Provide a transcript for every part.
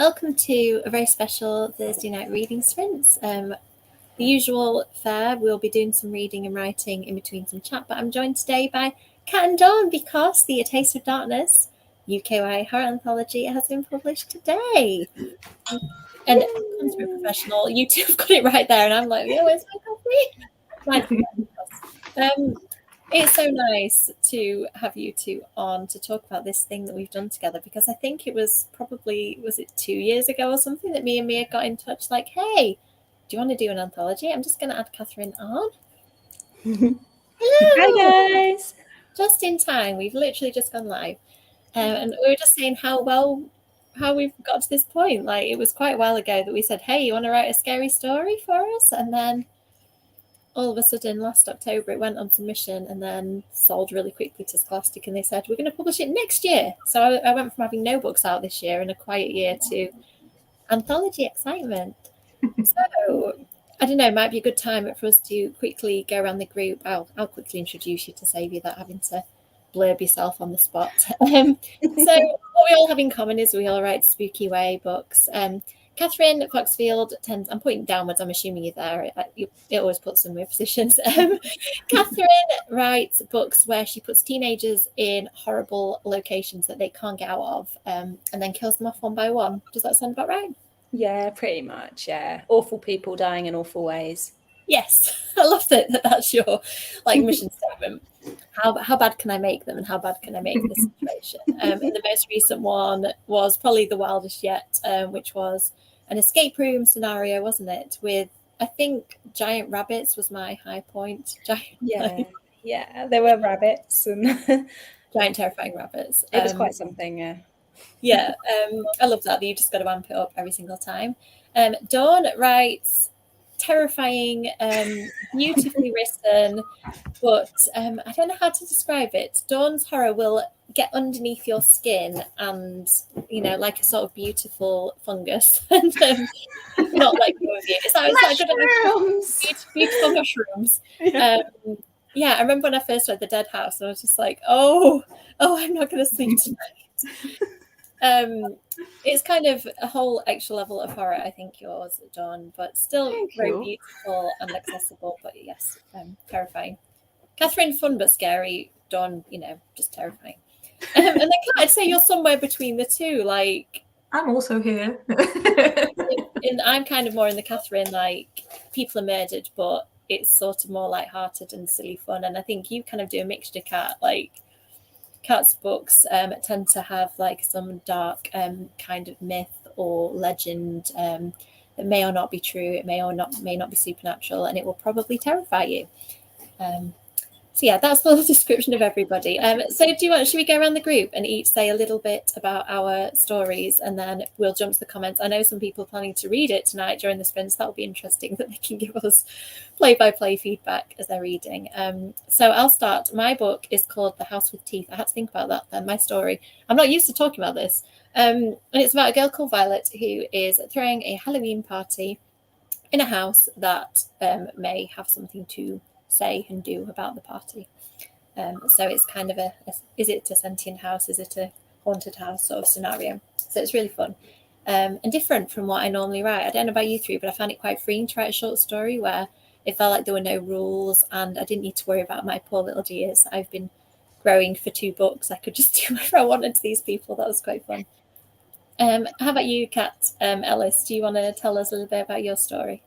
Welcome to a very special Thursday night reading sprints. The usual fare, we'll be doing some reading and writing in between some chat, but I'm joined today by Kat and Dawn because the A Taste of Darkness UKY horror anthology has been published today. And consummate professional, you two have got it right there, and I'm like, yeah, where's my coffee? It's so nice to have you two on to talk about this thing that we've done together, because I think it was probably, was it 2 years ago or something, that me and Mia got in touch like, hey, do you want to do an anthology? I'm just going to add Catherine on. Hello. Hi guys. Just in time. We've literally just gone live. And we were just saying how we've got to this point. Like, it was quite a while ago that we said, hey, you want to write a scary story for us? And then all of a sudden, last October, it went on submission and then sold really quickly to Scholastic, and they said, we're going to publish it next year. So I went from having no books out this year and a quiet year to anthology excitement. So I don't know, it might be a good time for us to quickly go around the group. I'll quickly introduce you to save you that having to blurb yourself on the spot. So what we all have in common is we all write Spooky Way books. Catherine Foxfield tends, I'm pointing downwards, I'm assuming you're there. It always puts them in weird positions. Catherine writes books where she puts teenagers in horrible locations that they can't get out of, and then kills them off one by one. Does that sound about right? Yeah, pretty much. Yeah. Awful people dying in awful ways. Yes. I love that that's your mission statement. How bad can I make them, and how bad can I make this situation? And the most recent one was probably the wildest yet, which was an escape room scenario, wasn't it? With, I think, giant rabbits was my high point. Yeah, there were rabbits and giant terrifying rabbits. It was quite something, yeah. Yeah, I love that you just got to amp it up every single time. Dawn writes terrifying, beautifully written, but I don't know how to describe it. Dawn's horror will get underneath your skin and, like a sort of beautiful fungus. And not like mushrooms. Beautiful mushrooms. Yeah, I remember when I first read The Dead House, I was just like, oh, I'm not going to sleep tonight. It's kind of a whole extra level of horror, I think, yours, Dawn, but still very beautiful and accessible, but yes, terrifying. Catherine, fun but scary. Dawn, just terrifying. And then I'd say you're somewhere between the two. Like, I'm also here. I'm kind of more in the Catherine, like, people are murdered, but it's sort of more lighthearted and silly fun. And I think you kind of do a mixture, Kat. Like, Kat's books tend to have like some dark kind of myth or legend that may or not be true. It may not be supernatural, and it will probably terrify you. So yeah, that's the description of everybody. So should we go around the group and each say a little bit about our stories, and then we'll jump to the comments. I know some people are planning to read it tonight during the sprints. That'll be interesting that they can give us play-by-play feedback as they're reading. So I'll start. My book is called The House with Teeth. I had to think about that then, my story. I'm not used to talking about this. And it's about a girl called Violet who is throwing a Halloween party in a house that may have something to say and do about the party. So it's kind of is it a sentient house, is it a haunted house sort of scenario? So it's really fun and different from what I normally write. I don't know about you three, but I found it quite freeing to write a short story where it felt like there were no rules and I didn't need to worry about my poor little dears. I've been growing for 2 books. I could just do whatever I wanted to these people. That was quite fun. How about you, Kat? Ellis, do you want to tell us a little bit about your story?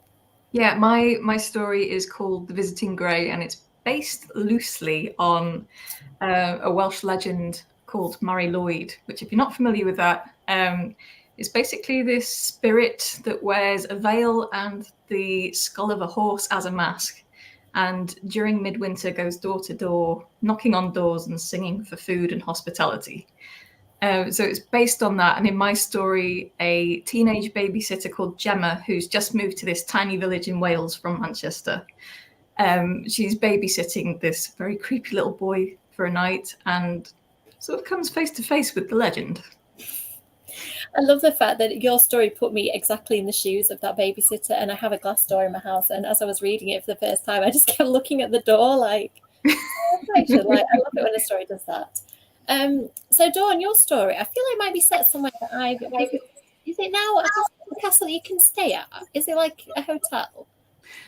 Yeah, my story is called The Visiting Grey, and it's based loosely on a Welsh legend called Mari Lloyd, which, if you're not familiar with that, is basically this spirit that wears a veil and the skull of a horse as a mask, and during midwinter goes door to door, knocking on doors and singing for food and hospitality. So it's based on that. And in my story, a teenage babysitter called Gemma, who's just moved to this tiny village in Wales from Manchester, she's babysitting this very creepy little boy for a night and sort of comes face to face with the legend. I love the fact that your story put me exactly in the shoes of that babysitter, and I have a glass door in my house, and as I was reading it for the first time, I just kept looking at the door like, I love it when a story does that. So Dawn, your story, I feel like it might be set somewhere that I've Is it now a castle you can stay at? Is it like a hotel?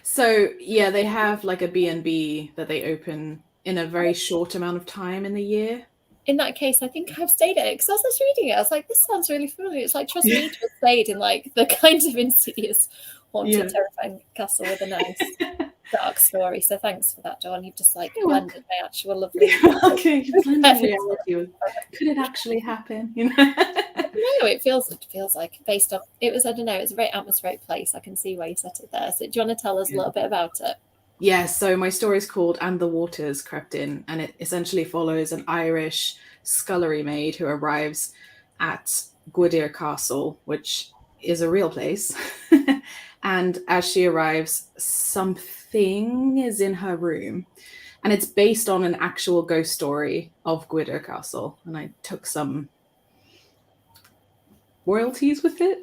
So yeah, they have like a B&B that they open in a very short amount of time in the year. In that case, I think I've stayed at it because I was just reading it. I was like, this sounds really familiar. It's like, trust me to have stayed in like the kind of insidious, haunted, terrifying castle with a nice dark story. So thanks for that, Dawn. You've just like blended my actual lovely. Okay, blended reality with, could it actually happen? You know? No, it feels like based on it was. I don't know. It's a very atmospheric place. I can see why you set it there. So do you want to tell us a little bit about it? Yeah, so my story is called And the Waters Crept In, and it essentially follows an Irish scullery maid who arrives at Gwydir Castle, which is a real place. And as she arrives, something is in her room. And it's based on an actual ghost story of Gwydir Castle. And I took some royalties with it.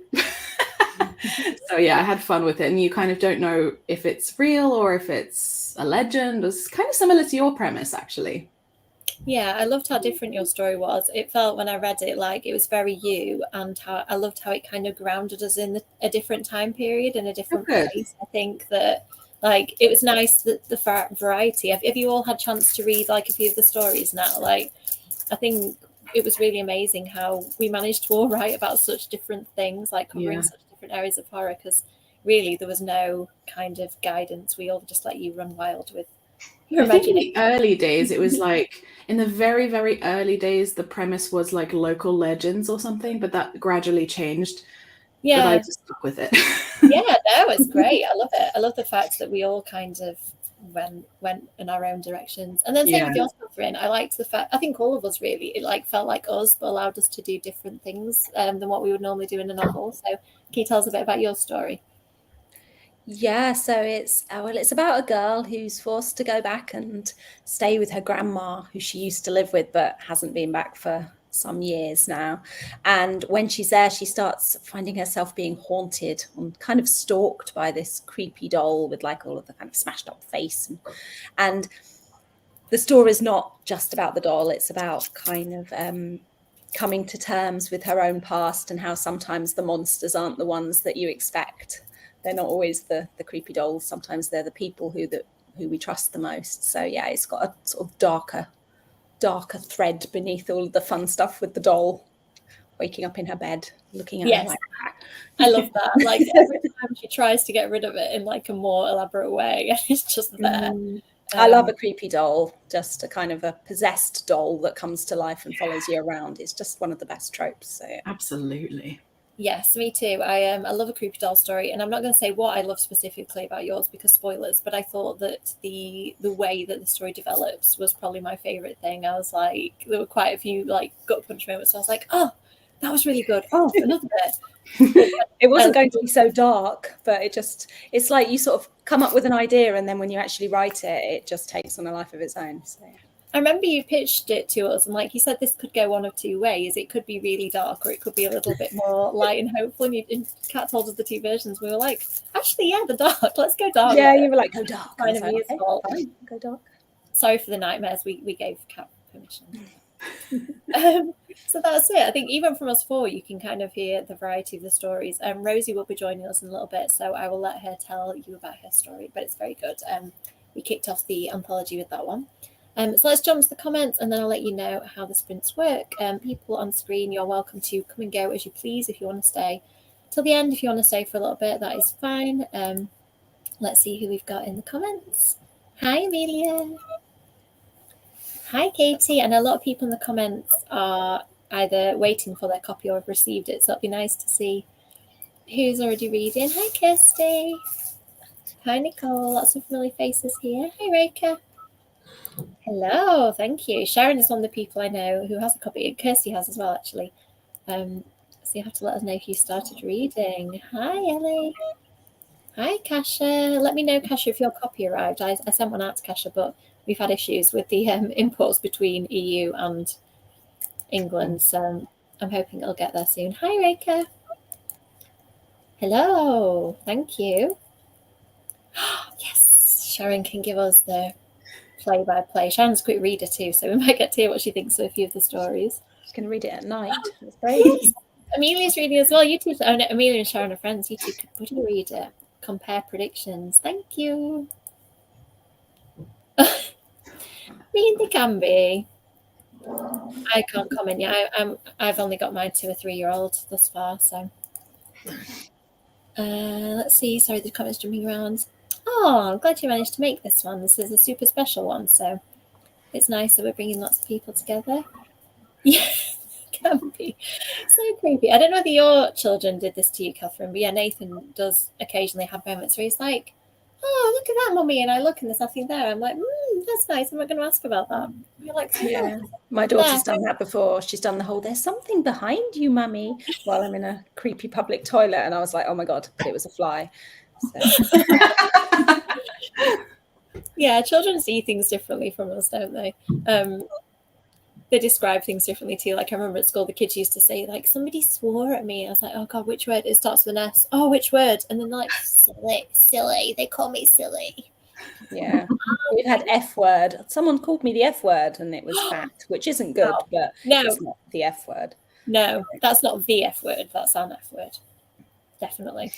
So yeah, I had fun with it, and you kind of don't know if it's real or if it's a legend. It's kind of similar to your premise, actually. Yeah, I loved how different your story was. It felt when I read it like it was very you, and how I loved how it kind of grounded us in a different time period and a different place. I think that like it was nice that the variety. Have you all had a chance to read like a few of the stories now? Like I think it was really amazing how we managed to all write about such different things, like covering such different areas of horror, because really there was no kind of guidance. We all just let you run wild with your imagination. In the early days, it was like in the very, very early days, the premise was like local legends or something, but that gradually changed. Yeah, but I just stuck with it. Yeah, no, it's great. I love it. I love the fact that we all kind of went in our own directions. And then same with yours, Catherine. I liked the fact, I think all of us really, it like felt like us, but allowed us to do different things than what we would normally do in a novel. So can you tell us a bit about your story? Yeah, so it's about a girl who's forced to go back and stay with her grandma, who she used to live with but hasn't been back for some years now. And when she's there, she starts finding herself being haunted and kind of stalked by this creepy doll with like all of the kind of smashed up face. And the story is not just about the doll, it's about kind of coming to terms with her own past and how sometimes the monsters aren't the ones that you expect. They're not always the creepy dolls. Sometimes they're the people who we trust the most. So yeah, it's got a sort of darker thread beneath all of the fun stuff with the doll waking up in her bed, looking at her like that. I love that. Like every time she tries to get rid of it in like a more elaborate way, it's just there. I love a creepy doll, just a kind of a possessed doll that comes to life and follows you around. It's just one of the best tropes. So yeah. Absolutely. Yes, me too. I love a creepy doll story, and I'm not going to say what I love specifically about yours because spoilers, but I thought that the way that the story develops was probably my favorite thing. I was like, there were quite a few like gut punch moments. So I was like, oh, that was really good. Oh, another bit. It wasn't going to be so dark, but it's like you sort of come up with an idea, and then when you actually write it, it just takes on a life of its own. So yeah. I remember you pitched it to us, and like you said, this could go one of two ways. It could be really dark, or it could be a little bit more light and hopeful. And Kat told us the two versions. We were like, actually, yeah, the dark. Let's go dark. Yeah, you were like, go dark. Kind of useful. Okay, go dark. Sorry for the nightmares. We gave Kat permission. So that's it. I think even from us four, you can kind of hear the variety of the stories. Rosie will be joining us in a little bit, so I will let her tell you about her story. But it's very good. We kicked off the anthology with that one. So let's jump to the comments, and then I'll let you know how the sprints work. People on screen, you're welcome to come and go as you please. If you want to stay till the end, if you want to stay for a little bit, that is fine. Let's see who we've got in the comments. Hi, Amelia. Hi, Katie. And a lot of people in the comments are either waiting for their copy or have received it, so it'll be nice to see who's already reading. Hi, Kirsty. Hi, Nicole. Lots of familiar faces here. Hi, Reka. Hello, thank you. Sharon is one of the people I know who has a copy. Kirsty has as well, actually. So you have to let us know if you started reading. Hi, Ellie. Hi, Kasha. Let me know, Kasha, if your copy arrived. I sent one out to Kasha, but we've had issues with the imports between EU and England, so I'm hoping it'll get there soon. Hi, Reka. Hello, thank you. Yes, Sharon can give us the play-by-play. Sharon's a quick reader too, so we might get to hear what she thinks of a few of the stories. She's going to read it at night. That's great. Yes, Amelia's reading as well. You two, oh no, Amelia and Sharon are friends. You two could buddy read it. Compare predictions. Thank you. I mean, they can be. I can't comment yet. I've only got my 2 or 3 year old thus far, so. Let's see. Sorry, the comments jumping around. Oh, I'm glad you managed to make this one. This is a super special one, so it's nice that we're bringing lots of people together. Yeah, can be so creepy. I don't know whether your children did this to you, Catherine, but yeah, Nathan does occasionally have moments where he's like, "Oh, look at that, mummy," and I look and there's nothing there. I'm like, "That's nice. I'm not going to ask about that." You're like, yeah, my daughter's done that before. She's done the whole "there's something behind you, mummy," while I'm in a creepy public toilet, and I was like, "Oh my god!" But it was a fly. So. Yeah, children see things differently from us, don't they? They describe things differently too. Like I remember at school, the kids used to say, like, somebody swore at me. I was like, oh God, which word? It starts with an S. Oh, which word? And then like, silly. They call me silly. Yeah, we've had F word. Someone called me the F word, and it was fat, which isn't good, but it's not the F word. No, that's not the F word. That's an F word. Definitely.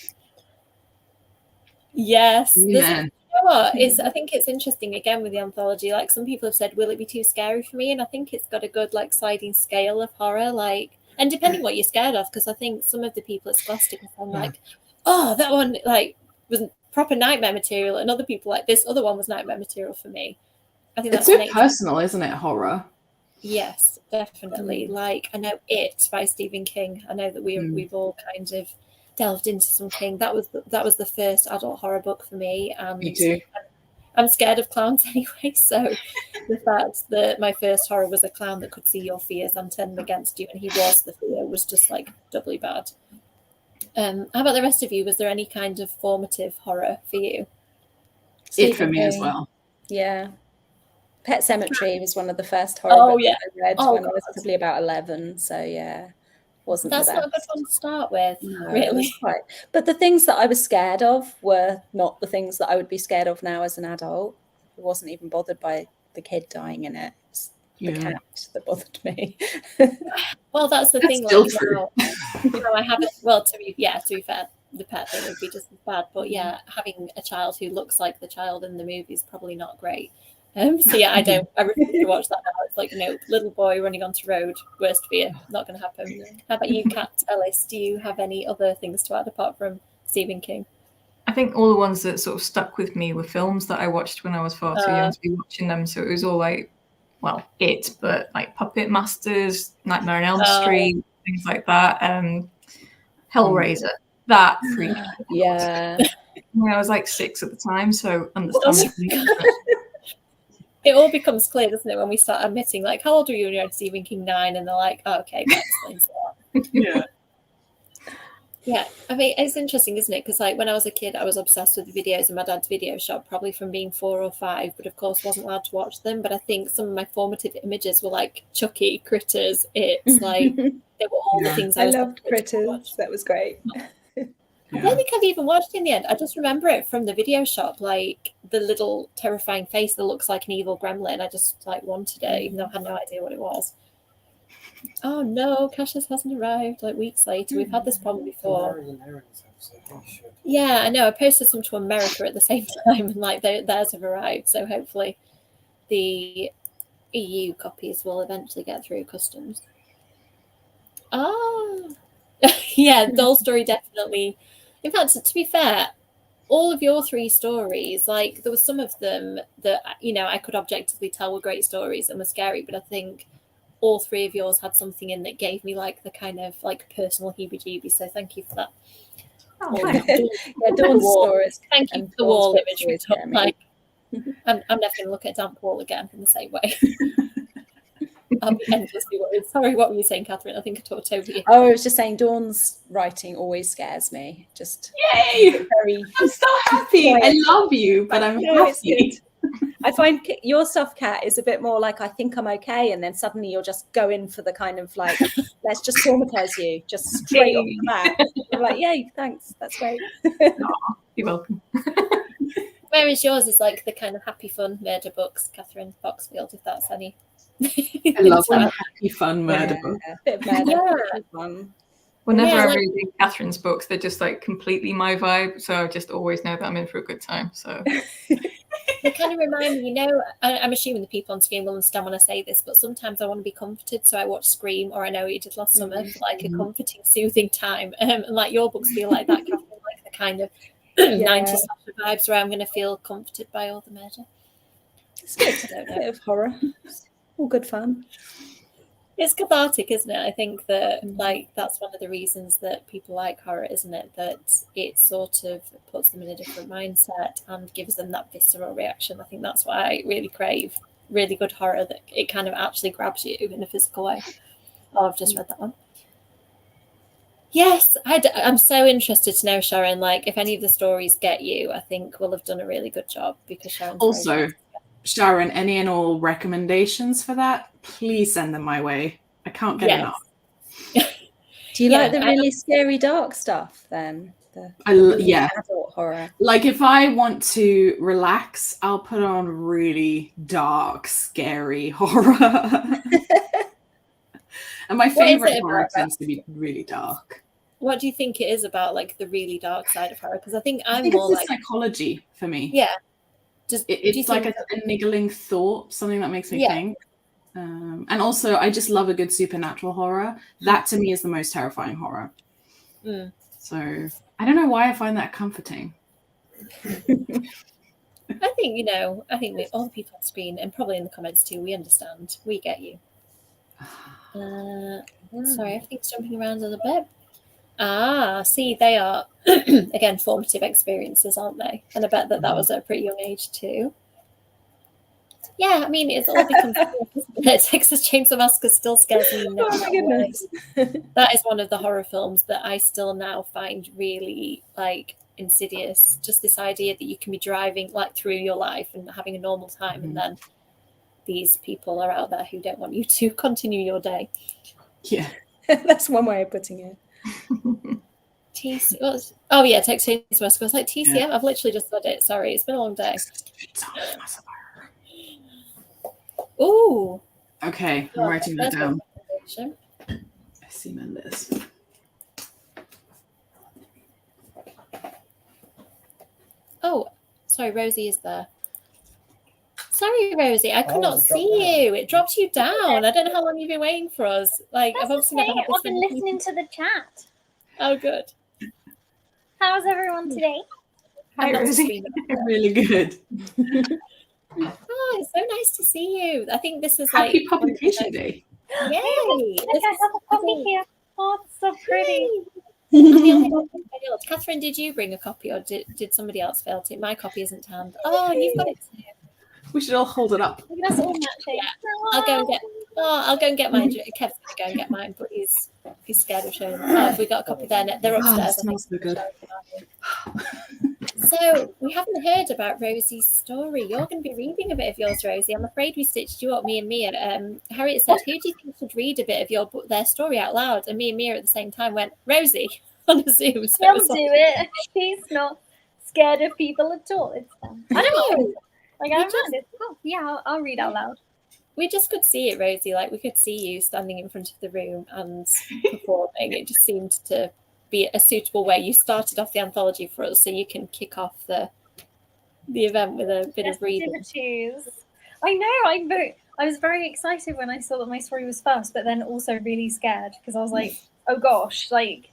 Yes. Yeah. You know what? I think it's interesting again with the anthology. Like some people have said, will it be too scary for me? And I think it's got a good like sliding scale of horror. Like, and depending what you're scared of, because I think some of the people at Scholastic are like, oh, that one like was proper nightmare material, and other people like this other one was nightmare material for me. I think it's so personal, isn't it? Horror. Yes, definitely. Like I know It by Stephen King. I know that we've all kind of delved into some King. That was the first adult horror book for me. And me too. I'm scared of clowns anyway, so the fact that my first horror was a clown that could see your fears and turn them against you, and he was the fear, was just like doubly bad. How about the rest of you? Was there any kind of formative horror for you? It for me as well. Yeah. Pet Sematary was one of the first horror books I read when I was probably about 11. So yeah, wasn't that's the best. Not a good one to start with, no, really. Quite. But the things that I was scared of were not the things that I would be scared of now as an adult. I wasn't even bothered by the kid dying in it. It's the cat that bothered me. Well, that's the thing. Still like true. Now, I haven't. Well, to be fair, the pet thing would be just as bad. But yeah, having a child who looks like the child in the movie is probably not great. So yeah, I refuse to watch that now. It's like, little boy running onto road, worst fear, not going to happen. How about you, Kat Ellis? Do you have any other things to add apart from Stephen King? I think all the ones that sort of stuck with me were films that I watched when I was far too young to be watching them. So it was all like, well, but like Puppet Masters, Nightmare on Elm Street, things like that. Hellraiser, that freaked me out. Yeah. I was like 6 at the time, so understandably. It all becomes clear, doesn't it, when we start admitting, like, how old were you when you read Stephen King 9? And they're like, oh, okay, that explains that. Yeah. Yeah, I mean, it's interesting, isn't it? Because like when I was a kid, I was obsessed with the videos in my dad's video shop, probably from being 4 or 5, but of course wasn't allowed to watch them. But I think some of my formative images were like Chucky, Critters, It's like they were all the things I loved Critters. That was great. I don't think I've even watched it in the end. I just remember it from the video shop, like the little terrifying face that looks like an evil gremlin. I just like wanted it, even though I had no idea what it was. Oh no, Cassius hasn't arrived. Like weeks later, we've had this problem before. Yeah, I know. I posted some to America at the same time, and like theirs have arrived. So hopefully, the EU copies will eventually get through customs. Oh, yeah, Doll Story definitely. In fact, to be fair, all of your 3 stories, like there were some of them that I could objectively tell were great stories and were scary, but I think all 3 of yours had something in that gave me like the kind of like personal heebie-jeebies. So thank you for that. Dawn's stories. Thank you for the wall imagery. Like, I'm never going to look at a damp wall again in the same way. I'll be endlessly worried. Sorry, what were you saying, Catherine? I think I talked over you. Oh, I was just saying Dawn's writing always scares me. Just yay! I'm so happy. I love you, but I'm happy. I find your stuff, Kat, is a bit more like, I think I'm okay, and then suddenly you'll just go in for the kind of like, let's just traumatize you, just straight off the bat. I'm like, yay, thanks, that's great. You're welcome. Whereas yours is like the kind of happy fun murder books, Catherine Foxfield, if that's any. I love a happy fun murder book. A bit of murder, fun. Whenever Yeah, I like- read Catherine's books, they're just like completely my vibe. So I just always know that I'm in for a good time. So they kind of remind me, I'm assuming the people on screen will understand when I say this, but sometimes I want to be comforted, so I watch Scream or I Know What You Did Last Summer for like a comforting, soothing time. And like your books feel like that, Catherine, like the kind of 90s vibes where I'm going to feel comforted by all the murder. It's good. A bit of horror. All good fun. It's cathartic, isn't it? I think that like that's one of the reasons that people like horror, isn't it? That it sort of puts them in a different mindset and gives them that visceral reaction. I think that's why I really crave really good horror, that it kind of actually grabs you in a physical way. Oh, I've just read that one. Yes, I'm so interested to know, Sharon, like if any of the stories get you, I think we'll have done a really good job, because Sharon's Also, Sharon, any and all recommendations for that, please send them my way. I can't get enough. Do you like the really scary dark stuff then? Yeah, adult horror. Like if I want to relax, I'll put on really dark, scary horror. And my favorite horror tends to be really dark. What do you think it is about like the really dark side of horror? Because I think I think more it's like psychology for me. Yeah. It's like a niggling thought, something that makes me think. And also, I just love a good supernatural horror. That to me is the most terrifying horror. So I don't know why I find that comforting. I think, all the people on screen and probably in the comments too, we understand. We get you. Sorry, everything's jumping around a little bit. See, they are, again, formative experiences, aren't they? And I bet that was at a pretty young age too. Yeah, I mean, it's all become Texas Chainsaw Massacre still scares me. Oh my goodness. That is one of the horror films that I still now find really like insidious. Just this idea that you can be driving like through your life and having a normal time, and then these people are out there who don't want you to continue your day. Yeah. That's one way of putting it. Texas Chainsaw Massacre. I was like, TCM? Yeah. I've literally just said it. Sorry, it's been a long day. Ooh. Okay, I'm writing that down. I see my list. Oh, sorry, Rosie is there. Sorry, Rosie, I could not see you. It dropped you down. I don't know how long you've been waiting for us. Like, That's I've obviously never had this. I've been listening to the chat. Oh, good. How's everyone today? Hi, Rosie. Really good. Oh, it's so nice to see you. I think this is Happy Publication Day. Yay! I have a copy here. Oh, it's so pretty. Catherine, did you bring a copy, or did somebody else fail to? My copy isn't to hand. Oh, and you've got it too. We should all hold it up. That's all matching. Yeah. I'll go and get mine. Kev's gonna go and get mine, but he's scared of showing them. Oh, we got a copy there. They're upstairs. It smells so good. So we haven't heard about Rosie's story. You're going to be reading a bit of yours, Rosie. I'm afraid we stitched you up, me and Mia. Harriet said, "Who do you think should read a bit of their story out loud?" And me and Mia at the same time went, "Rosie," on a Zoom. So She'll do it. She's not scared of people at all. It's fun. I don't know. Like I don't mind it. Oh, yeah, I'll read out loud. We just could see it, Rosie. Like we could see you standing in front of the room and performing. It just seemed to be a suitable way. You started off the anthology for us, so you can kick off the event with a bit of reading. I know. I was very excited when I saw that my story was first, but then also really scared because I was like, oh gosh, like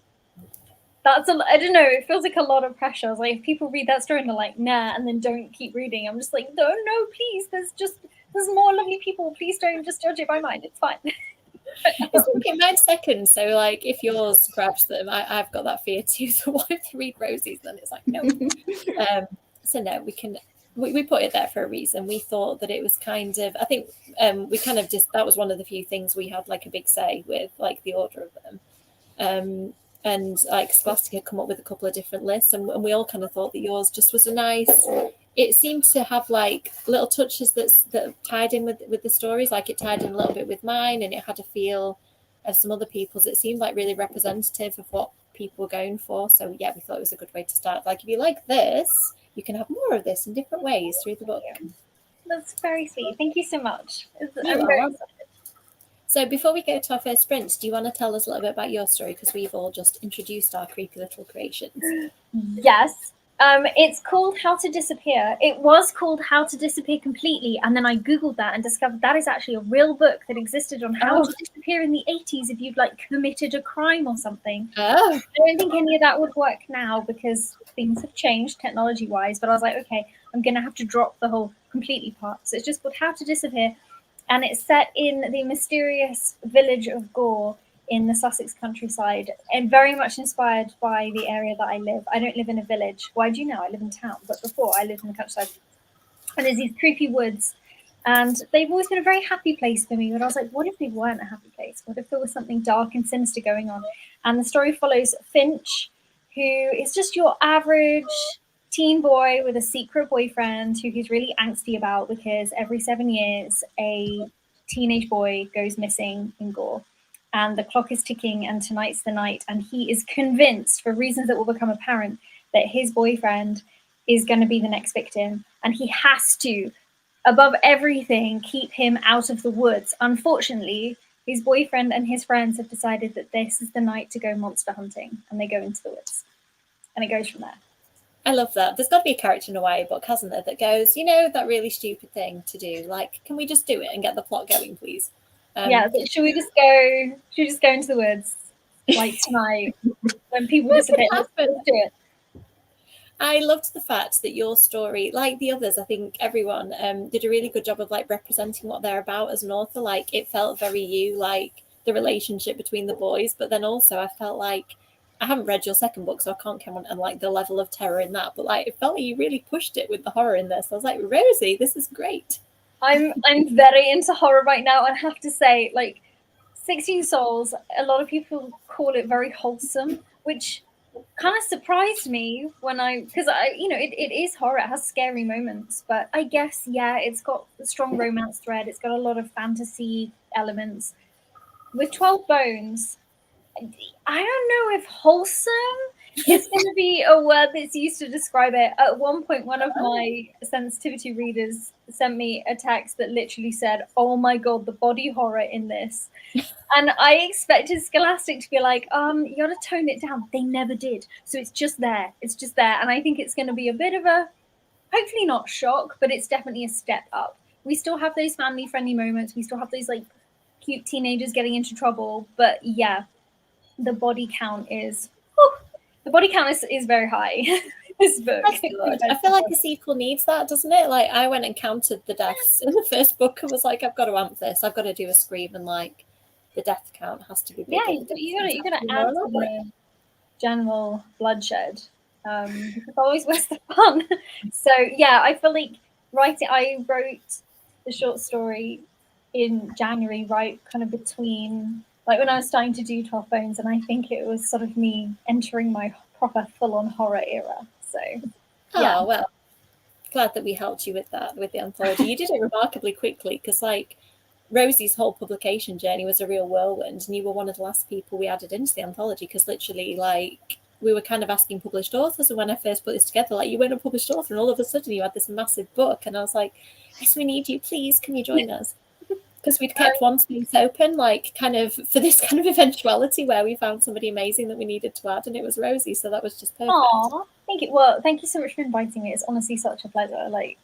I don't know. It feels like a lot of pressure. I was like, if people read that story and they're like, nah, and then don't keep reading, I'm just like, no, please. There's more lovely people. Please don't just judge it by mine. It's fine. It's okay, mine's second. So like, if yours grabs them, I've got that fear too. So why if they read Rosie's? Then it's like no. So no, we put it there for a reason. We thought that it was kind of. I think we kind of just that was one of the few things we had like a big say with, like the order of them. And like Scholastic had come up with a couple of different lists, and we all kind of thought that yours just was a nice. It seemed to have like little touches that tied in with the stories. Like it tied in a little bit with mine, and it had a feel of some other people's. It seemed like really representative of what people were going for. So yeah, we thought it was a good way to start. Like if you like this, you can have more of this in different ways through the book. That's very sweet. Thank you so much. So before we go to our first sprint, do you want to tell us a little bit about your story? Because we've all just introduced our creepy little creations. Yes. It's called How to Disappear. It was called How to Disappear Completely, and then I googled that and discovered that is actually a real book that existed on how to disappear in the 80s if you'd like committed a crime or something. Oh, I don't think any of that would work now because things have changed technology-wise, but I was like, okay, I'm going to have to drop the whole completely part. So it's just called How to Disappear, and it's set in the mysterious village of Gore in the Sussex countryside, and very much inspired by the area that I live. I don't live in a village. Why do you know? I live in town, but before I lived in the countryside. And there's these creepy woods, and they've always been a very happy place for me. But I was like, what if they weren't a happy place? What if there was something dark and sinister going on? And the story follows Finch, who is just your average teen boy with a secret boyfriend who he's really angsty about because every 7 years a teenage boy goes missing in Gore. And the clock is ticking, and tonight's the night. And he is convinced, for reasons that will become apparent, that his boyfriend is going to be the next victim. And he has to, above everything, keep him out of the woods. Unfortunately, his boyfriend and his friends have decided that this is the night to go monster hunting. And they go into the woods. And it goes from there. I love that. There's got to be a character in a YA book, hasn't there, that goes, you know, that really stupid thing to do. Like, can we just do it and get the plot going, please? Yeah, but should we just go into the woods like tonight when people disappear? Let's do it. I loved the fact that your story, like the others, I think everyone did a really good job of like representing what they're about as an author. Like it felt very you, like the relationship between the boys, but then also I felt like I haven't read your second book, so I can't comment on like the level of terror in that. But like it felt like you really pushed it with the horror in this. I was like, Rosie, this is great. I'm very into horror right now, and I have to say, like 16 Souls, a lot of people call it very wholesome, which kind of surprised me because it is horror, it has scary moments, but I guess, yeah, it's got a strong romance thread, it's got a lot of fantasy elements. With 12 Bones, I don't know if wholesome is going to be a word that's used to describe it. At one point, one of my sensitivity readers sent me a text that literally said, "Oh my God, the body horror in this." And I expected Scholastic to be like, you got to tone it down. They never did. So it's just there. It's just there. And I think it's going to be a bit of a, hopefully not shock, but it's definitely a step up. We still have those family-friendly moments. We still have those like cute teenagers getting into trouble. But yeah, the body count is very high. This book. That's good. I feel like a sequel needs that, doesn't it? Like I went and counted the deaths in the first book and was like, I've got to amp this. I've got to do a scream, and like the death count has to be bigger. Yeah, you gotta add to the general bloodshed. It's always worth the fun. So yeah, I feel like I wrote the short story in January, right kind of between like when I was starting to do 12 Bones, and I think it was sort of me entering my proper full-on horror era. So yeah. Well, glad that we helped you with that, with the anthology. You did it remarkably quickly, because like Rosie's whole publication journey was a real whirlwind, and you were one of the last people we added into the anthology, because literally like we were kind of asking published authors, and when I first put this together, like you weren't a published author, and all of a sudden you had this massive book, and I was like, yes, we need you, please, can you join us? Because we'd kept one space open, like kind of for this kind of eventuality where we found somebody amazing that we needed to add, and it was Rosie, so that was just perfect. Aww, thank you. Well, thank you so much for inviting me. It's honestly such a pleasure. Like,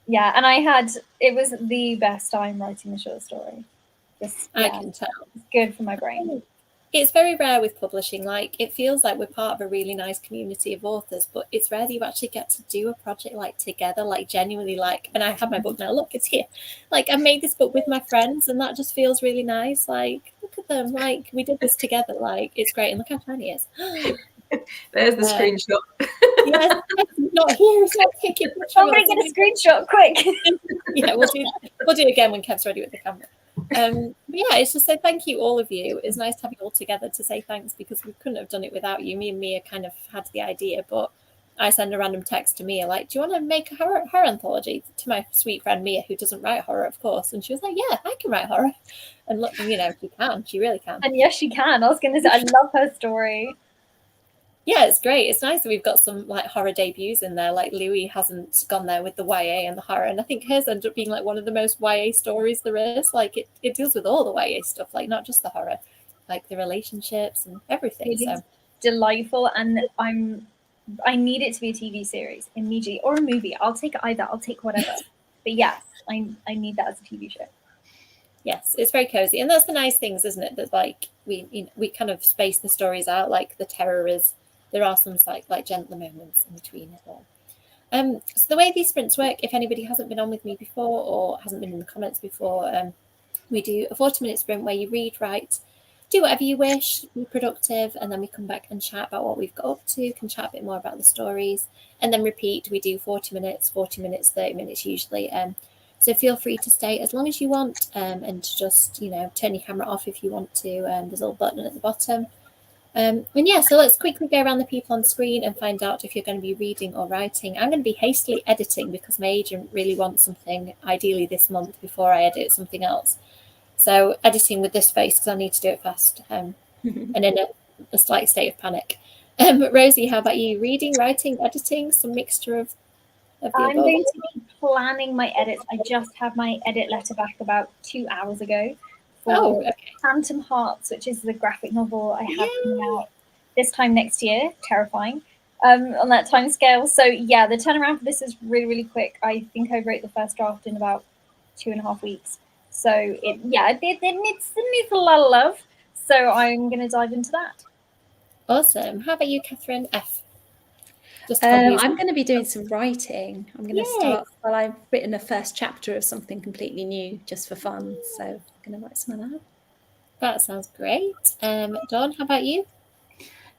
yeah, and it was the best time writing the short story. I can tell. It's good for my brain. It's very rare with publishing. Like it feels like we're part of a really nice community of authors, but it's rare that you actually get to do a project like together, like genuinely like, and I have my book now, look, it's here. Like I made this book with my friends, and that just feels really nice. Like, look at them, like we did this together, like it's great, and look how tiny it is. There's the screenshot. Yes, it's not here, it's not taking. Somebody get a screenshot quick. Yeah, we'll do it again when Kev's ready with the camera. But yeah, it's just say thank you, all of you. It's nice to have you all together to say thanks, because we couldn't have done it without you. Me and Mia kind of had the idea, but I send a random text to Mia like, do you want to make a horror anthology? To my sweet friend Mia, who doesn't write horror, of course, and she was like, yeah, I can write horror. And look, she can, she really can. And yes, she can. I was going to say, I love her story. Yeah, it's great. It's nice that we've got some like horror debuts in there. Like Louis hasn't gone there with the YA and the horror, and I think hers ended up being like one of the most YA stories there is. Like it deals with all the YA stuff, like not just the horror, like the relationships and everything. It So is delightful, and I need it to be a TV series immediately or a movie. I'll take either. I'll take whatever. But yes, I need that as a TV show. yes, it's very cozy, and that's the nice things, isn't it? That like we kind of space the stories out. Like the terror is there are some like gentler moments in between as well. So the way these sprints work, if anybody hasn't been on with me before or hasn't been in the comments before, we do a 40-minute sprint where you read, write, do whatever you wish, be productive, and then we come back and chat about what we've got up to, can chat a bit more about the stories, and then repeat. We do 40 minutes, 30 minutes usually. So feel free to stay as long as you want, and to just, turn your camera off if you want to. There's a little button at the bottom. And yeah, so let's quickly go around the people on screen and find out if you're going to be reading or writing. I'm going to be hastily editing because my agent really wants something ideally this month before I edit something else. So editing with this face because I need to do it fast, and in a slight state of panic. Rosie, how about you? Reading, writing, editing, some mixture of the I'm above? going to be planning my edits. I just had my edit letter back about 2 hours ago for Okay. Phantom Hearts, which is the graphic novel I have coming Yay. out this time next year. Terrifying on that time scale. So yeah, the turnaround for this is really, really quick. I think I wrote the first draft in about 2.5 weeks. So it needs a lot of love. So I'm going to dive into that. Awesome. How about you, Catherine? F. Just I'm going to be doing some writing. I'm going to Yay. start. Well, I've written a first chapter of something completely new just for fun. So I'm going to write some of that. That sounds great. Dawn, how about you?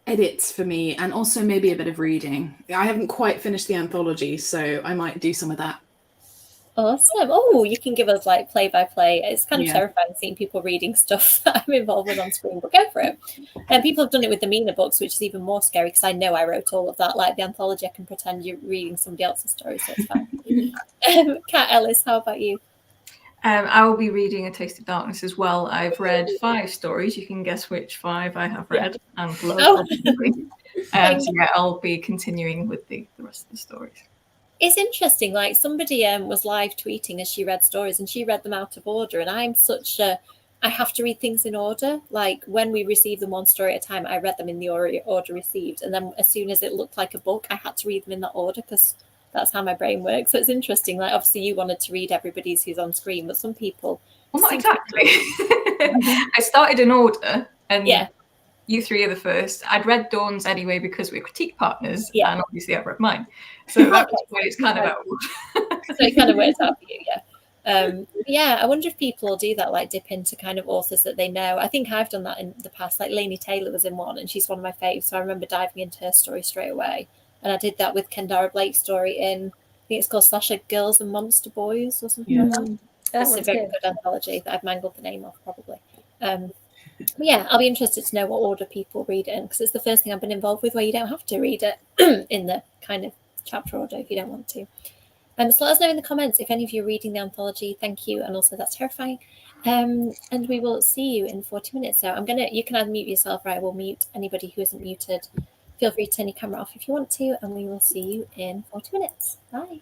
Edits for me, and also maybe a bit of reading. I haven't quite finished the anthology, so I might do some of that. Awesome. Oh, you can give us like play-by-play. It's kind of Yeah. terrifying seeing people reading stuff that I'm involved with on screen, but go for it. And people have done it with the Mina books, which is even more scary because I know I wrote all of that. Like the anthology, I can pretend you're reading somebody else's story, so it's fine. Kat Ellis, how about you? I will be reading A Taste of Darkness as well. I've read 5 stories. You can guess which 5 I have read and loved. Oh. So yeah, I'll be continuing with the rest of the stories. It's interesting. Like somebody was live tweeting as she read stories, and she read them out of order. And I'm such a, I have to read things in order. Like when we received them one story at a time, I read them in the order received, and then as soon as it looked like a book, I had to read them in that order because that's how my brain works. So it's interesting. Like obviously you wanted to read everybody's who's on screen, but some people. Well, not exactly. I started in order, and Yeah. you 3 are the first. I'd read Dawn's anyway because we're critique partners, Yeah. and obviously I've read mine. So that's why it's kind of out. So it kind of worked out for you, yeah. Yeah, I wonder if people will do that, like dip into kind of authors that they know. I think I've done that in the past. Like Laini Taylor was in one, and she's one of my faves. So I remember diving into her story straight away. And I did that with Kendara Blake's story in, I think it's called / Girls and Monster Boys or something like that. That's a very good anthology that I've mangled the name of probably. But yeah, I'll be interested to know what order people read it in because it's the first thing I've been involved with where you don't have to read it in the kind of chapter order if you don't want to. So let us know in the comments if any of you are reading the anthology. Thank you, and also that's terrifying. And we will see you in 40 minutes. So you can either mute yourself or I will mute anybody who isn't muted. Feel free to turn your camera off if you want to, and we will see you in 40 minutes. Bye.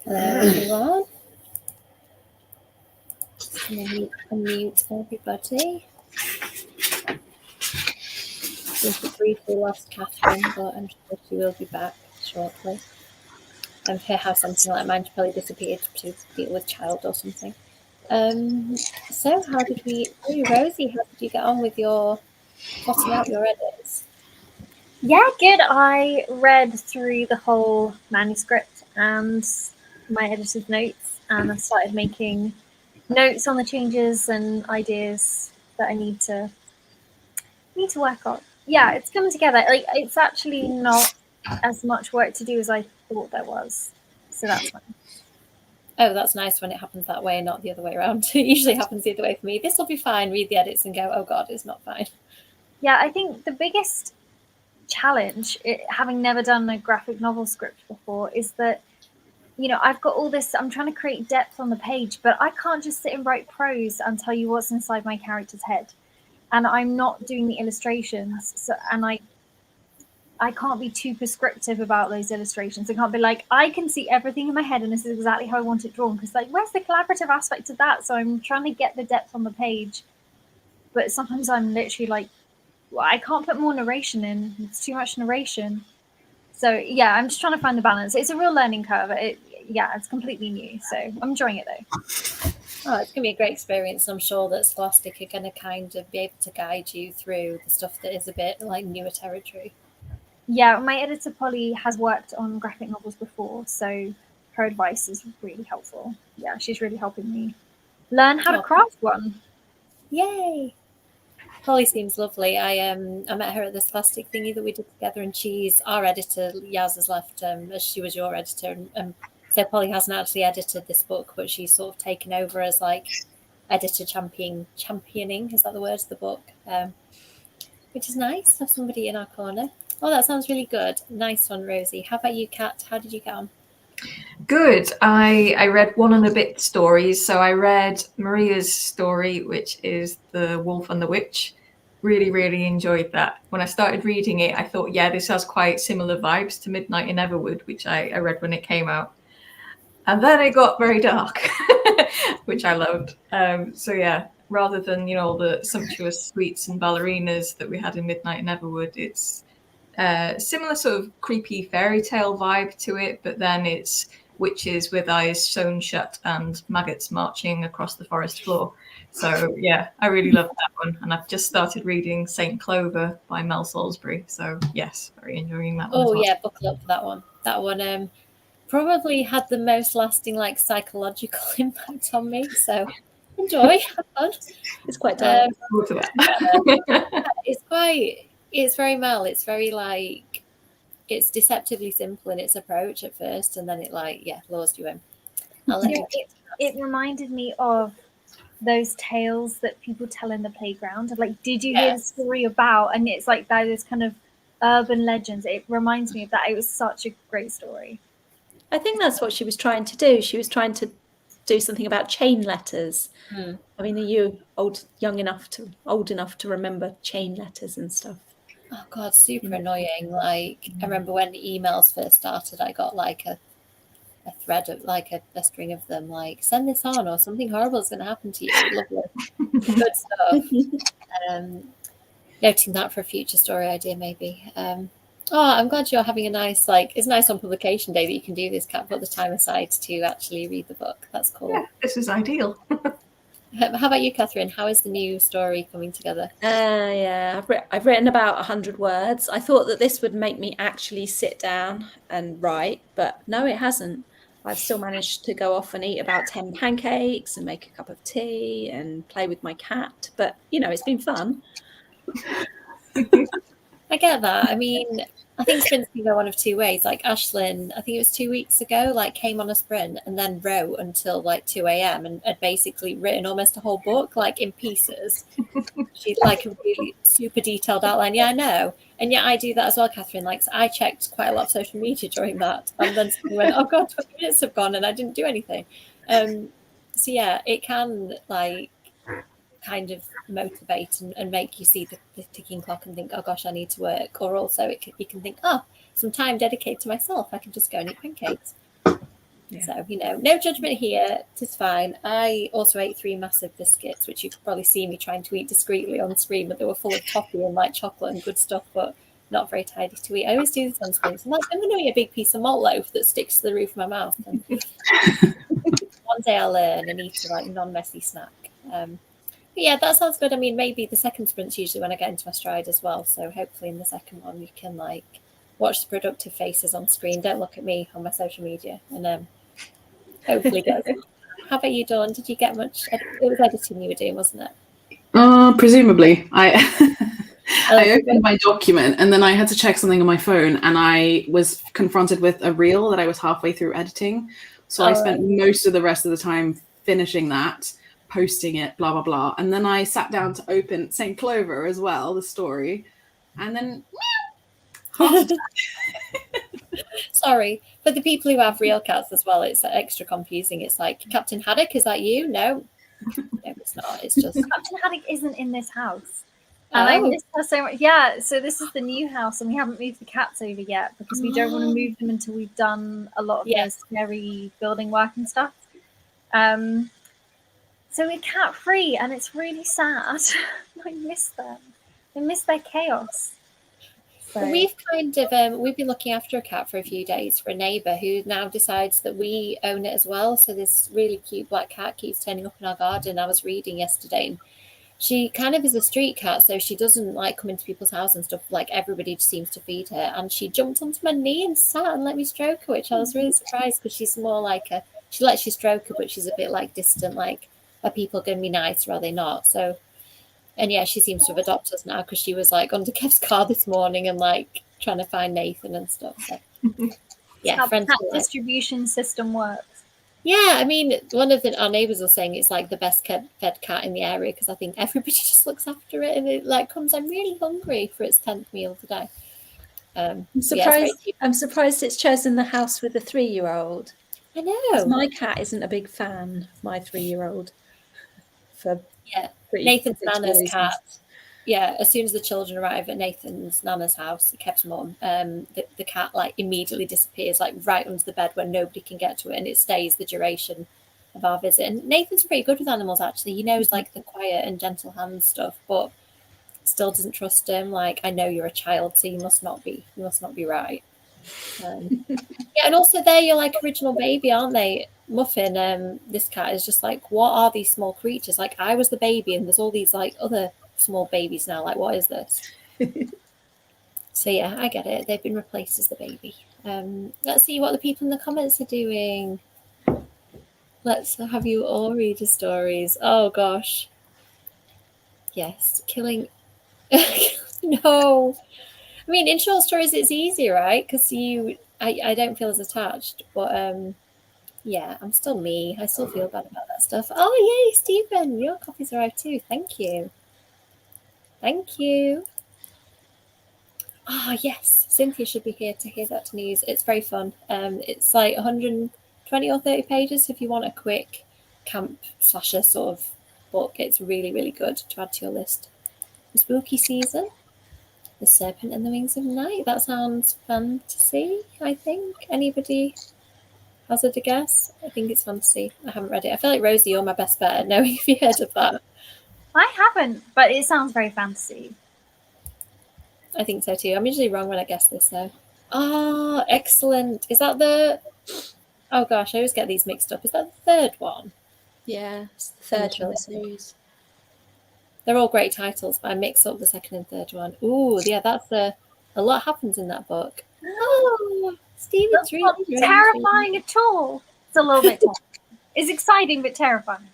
Hello, everyone. Just going to unmute everybody. I think we briefly lost Catherine, but I'm sure she will be back shortly. Her house, something like mine, she probably disappeared to deal with child or something. So how did we do? Rosie, how did you get on with your plotting out your edits? Yeah, good. I read through the whole manuscript and my editor's notes, and I started making notes on the changes and ideas that I need to work on. Yeah, it's coming together. Like, it's actually not as much work to do as I thought there was, so that's fine. Oh, that's nice when it happens that way, not the other way around. It usually happens the other way for me. This will be fine. Read the edits and go, oh God, it's not fine. Yeah, I think the biggest challenge, having never done a graphic novel script before, is that, you know, I've got all this, I'm trying to create depth on the page, but I can't just sit and write prose and tell you what's inside my character's head. And I'm not doing the illustrations, so, and I can't be too prescriptive about those illustrations. I can't be like, I can see everything in my head and this is exactly how I want it drawn, because like, where's the collaborative aspect of that? So I'm trying to get the depth on the page, but sometimes I'm literally like, well, I can't put more narration in. It's too much narration. So yeah, I'm just trying to find the balance. It's a real learning curve. It's completely new, so I'm enjoying it though. Oh, it's going to be a great experience. I'm sure that Scholastic are going to kind of be able to guide you through the stuff that is a bit like newer territory. Yeah, my editor Polly has worked on graphic novels before, so her advice is really helpful. Yeah, she's really helping me learn how to craft one. Yay! Polly seems lovely. I met her at the Scholastic thingy that we did together, and she's our editor. Yaz has left as she was your editor, and so Polly hasn't actually edited this book, but she's sort of taken over as like editor championing. Is that the word? The book, which is nice to have somebody in our corner. Oh, that sounds really good. Nice one, Rosie. How about you, Kat? How did you get on? Good. I read one and a bit stories. So I read Maria's story, which is The Wolf and the Witch. Really, really enjoyed that. When I started reading it, I thought, yeah, this has quite similar vibes to Midnight in Everwood, which I read when it came out. And then it got very dark, which I loved. So yeah, rather than, you know, all the sumptuous suites and ballerinas that we had in Midnight in Everwood, it's similar sort of creepy fairy tale vibe to it, but then it's witches with eyes sewn shut and maggots marching across the forest floor. So yeah, I really loved that one. And I've just started reading Saint Clover by Mel Salisbury. So yes, very enjoying that one. Oh as well. yeah, buckle up for that one. That one probably had the most lasting like psychological impact on me. So enjoy, have fun. It's quite dark. It's very Mel. It's very like, it's deceptively simple in its approach at first, and then it like, yeah, lures you in. It reminded me of those tales that people tell in the playground of like, did you hear the story about? And it's like those kind of urban legends. It reminds me of that. It was such a great story. I think that's what she was trying to do. She was trying to do something about chain letters. I mean, are you old enough to remember chain letters and stuff? Oh God, super annoying. Like I remember when emails first started, I got like a thread of like a string of them, like send this on or something horrible is going to happen to you. Lovely, good stuff. Noting that for a future story idea, maybe. I'm glad you're having a nice, like, it's nice on publication day that you can do this, Kat, put the time aside to actually read the book. That's cool. Yeah, this is ideal. How about you, Catherine? How is the new story coming together? Yeah, I've written about 100 words. I thought that this would make me actually sit down and write, but no, it hasn't. I've still managed to go off and eat about 10 pancakes and make a cup of tea and play with my cat. But, you know, it's been fun. I get that. I mean, I think sprints can go one of two ways. Like Ashlyn, I think it was 2 weeks ago, like came on a sprint and then wrote until like 2 a.m. and had basically written almost a whole book, like in pieces. She's like a really super detailed outline. Yeah, I know. And yeah, I do that as well, Catherine. Like, so I checked quite a lot of social media during that. And then suddenly went, oh God, 20 minutes have gone and I didn't do anything. So yeah, it can like kind of motivate and make you see the ticking clock and think, oh gosh, I need to work. Or also you can think, oh, some time dedicated to myself. I can just go and eat pancakes. Yeah. So, no judgment here. It's fine. I also ate 3 massive biscuits, which you could probably see me trying to eat discreetly on screen, but they were full of toffee and like chocolate and good stuff, but not very tidy to eat. I always do this on screen. So I'm going to eat a big piece of malt loaf that sticks to the roof of my mouth. And one day I'll learn and eat a like non-messy snack. But yeah, that sounds good. I mean, maybe the second sprint's usually when I get into my stride as well. So hopefully in the second one you can like watch the productive faces on screen. Don't look at me on my social media, and hopefully go. How about you, Dawn? Did you get much? It was editing you were doing, wasn't it? Presumably. I opened my document and then I had to check something on my phone, and I was confronted with a reel that I was halfway through editing. So I spent most of the rest of the time finishing that, posting it, blah, blah, blah. And then I sat down to open St. Clover as well, the story. And then Sorry, for the people who have real cats as well, it's extra confusing. It's like, Captain Haddock, is that you? No, it's not. It's just Captain Haddock isn't in this house. And I miss her so much. Yeah, so this is the new house, and we haven't moved the cats over yet because we don't want to move them until we've done a lot of the scary building work and stuff. So we're cat free, and it's really sad. I miss them. I miss their chaos. So. We've kind of we've been looking after a cat for a few days for a neighbour who now decides that we own it as well. So this really cute black cat keeps turning up in our garden. I was reading yesterday, and she kind of is a street cat, so she doesn't like come into people's house and stuff. Like everybody just seems to feed her, and she jumped onto my knee and sat and let me stroke her, which I was really surprised because she's more like she lets you stroke her, but she's a bit like distant, like are people going to be nice or are they not? So. And yeah, she seems to have adopted us now because she was like under Kev's car this morning and like trying to find Nathan and stuff. So yeah, how the cat distribution system works. Yeah, I mean, one of our neighbours was saying it's like the best fed cat in the area because I think everybody just looks after it and it like comes. I'm really hungry for its 10th meal today. I'm surprised it's chosen the house with a 3-year-old. I know. My cat isn't a big fan of my 3-year-old. Nathan's Nana's cat. Yeah, as soon as the children arrive at Nathan's Nana's house, Kev's mum, the cat like immediately disappears like right under the bed where nobody can get to it, and it stays the duration of our visit. And Nathan's pretty good with animals actually. He knows like the quiet and gentle hand stuff, but still doesn't trust him. Like, I know you're a child, so you must not be right. Yeah, and also they're your like original baby, aren't they? Muffin, this cat is just like, what are these small creatures? Like, I was the baby and there's all these like other small babies now. Like, what is this? So yeah, I get it. They've been replaced as the baby. Let's see what the people in the comments are doing. Let's have you all read the stories. Oh gosh. Yes, killing. No. I mean, in short stories, it's easy, right? Because I don't feel as attached. But yeah, I'm still me. I still feel bad about that stuff. Oh, yay, Stephen, your copies arrived too. Thank you. Thank you. Oh, yes. Cynthia should be here to hear that news. It's very fun. It's like 120 or 30 pages if you want a quick camp slasher sort of book. It's really, really good to add to your list. The spooky season. The Serpent and the Wings of Night. That sounds fantasy, I think. Anybody hazard a guess? I think it's fantasy. I haven't read it. I feel like Rosie, you're my best bet at knowing if you heard of that. I haven't, but it sounds very fantasy. I think so too. I'm usually wrong when I guess this though. Oh, excellent. Is that the... Oh gosh, I always get these mixed up. Is that the third one? Yeah, it's the third in the series. They're all great titles, but I mix up the second and third one. Ooh, yeah, that's a lot happens in that book. Oh, Stephen's really not terrifying at all. It's a little bit terrifying. It's exciting but terrifying.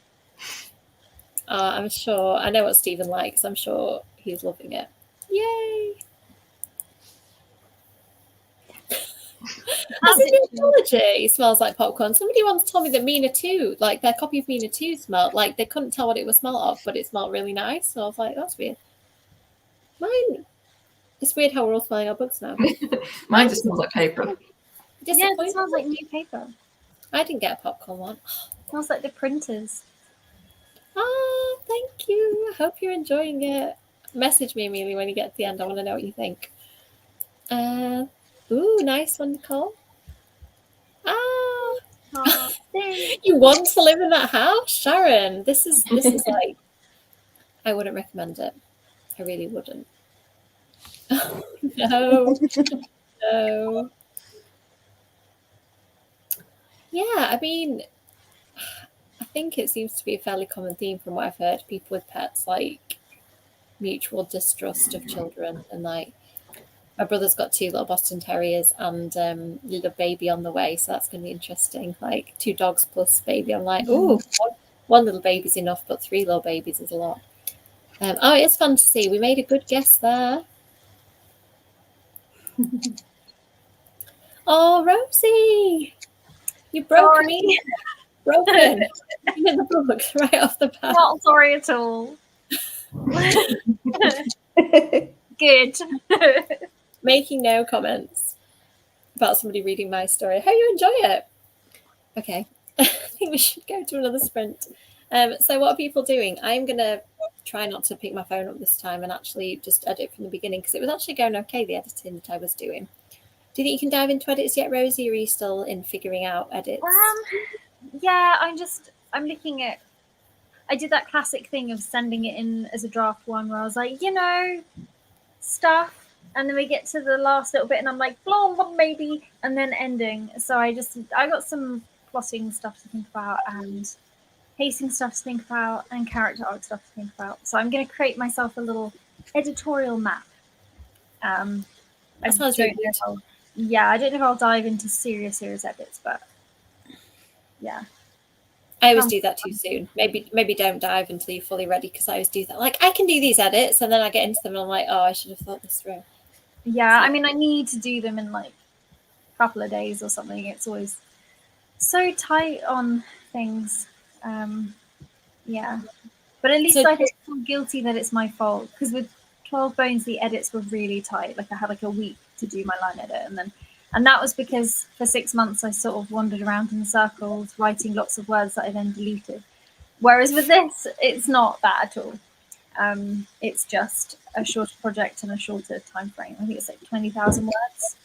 I'm sure. I know what Stephen likes. I'm sure he's loving it. Yay! That's an anthology. It smells like popcorn. Somebody once told me that Mina 2, like their copy of Mina 2 smelled like they couldn't tell what it was smelled of, but it smelled really nice. So I was like, that's weird. Mine, it's weird how we're all smelling our books now. Mine just smells like paper. Yeah, it smells like new paper. I didn't get a popcorn one. It smells like the printers. Oh, thank you. I hope you're enjoying it. Message me, Amelia, when you get to the end. I want to know what you think. Ooh, nice one, Nicole. Ah, Oh, thanks. You want to live in that house, Sharon? This is like, I wouldn't recommend it. I really wouldn't. No, no. Yeah, I mean, I think it seems to be a fairly common theme from what I've heard. People with pets, like mutual distrust of children, and like my brother's got 2 little Boston Terriers and little baby on the way, so that's going to be interesting. Like 2 dogs plus baby. I'm like, oh, one little baby's enough, but 3 little babies is a lot. Oh, it's fun to see. We made a good guess there. Oh, Rosie, you broke Sorry. me. Broken. You hit the book right off the bat. Not sorry at all. Good. Making no comments about somebody reading my story. How you enjoy it? Okay. I think we should go to another sprint. So what are people doing? I'm going to try not to pick my phone up this time and actually just edit from the beginning, because it was actually going okay, the editing that I was doing. Do you think you can dive into edits yet, Rosie, or are you still in figuring out edits? Yeah, I'm looking at, I did that classic thing of sending it in as a draft one where I was like, stuff, and then we get to the last little bit and I'm like, blah, blah, maybe, and then ending. So I got some plotting stuff to think about and pacing stuff to think about and character arc stuff to think about. So I'm going to create myself a little editorial map. That sounds really good. I don't know if I'll dive into serious edits, but yeah. I always do that too soon. Maybe don't dive until you're fully ready, because I always do that. Like, I can do these edits, and then I get into them and I'm like, oh, I should have thought this through. Yeah, I mean, I need to do them in like a couple of days or something. It's always so tight on things. Yeah, but at least I don't feel guilty that it's my fault, because with 12 Bones the edits were really tight. Like I had like a week to do my line edit, and that was because for 6 months I sort of wandered around in circles writing lots of words that I then deleted. Whereas with this, it's not that at all. It's just a shorter project and a shorter time frame. I think it's like 20,000 words,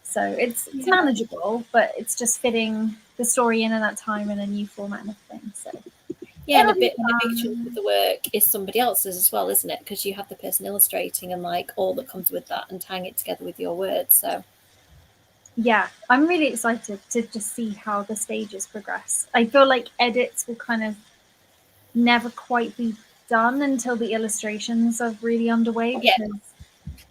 so it's manageable, but it's just fitting the story in that time in a new format and everything. So yeah, and a big chunk of the work is somebody else's as well, isn't it? Because you have the person illustrating and like all that comes with that, and tying it together with your words. So yeah, I'm really excited to just see how the stages progress. I feel like edits will kind of never quite be done until the illustrations are really underway, because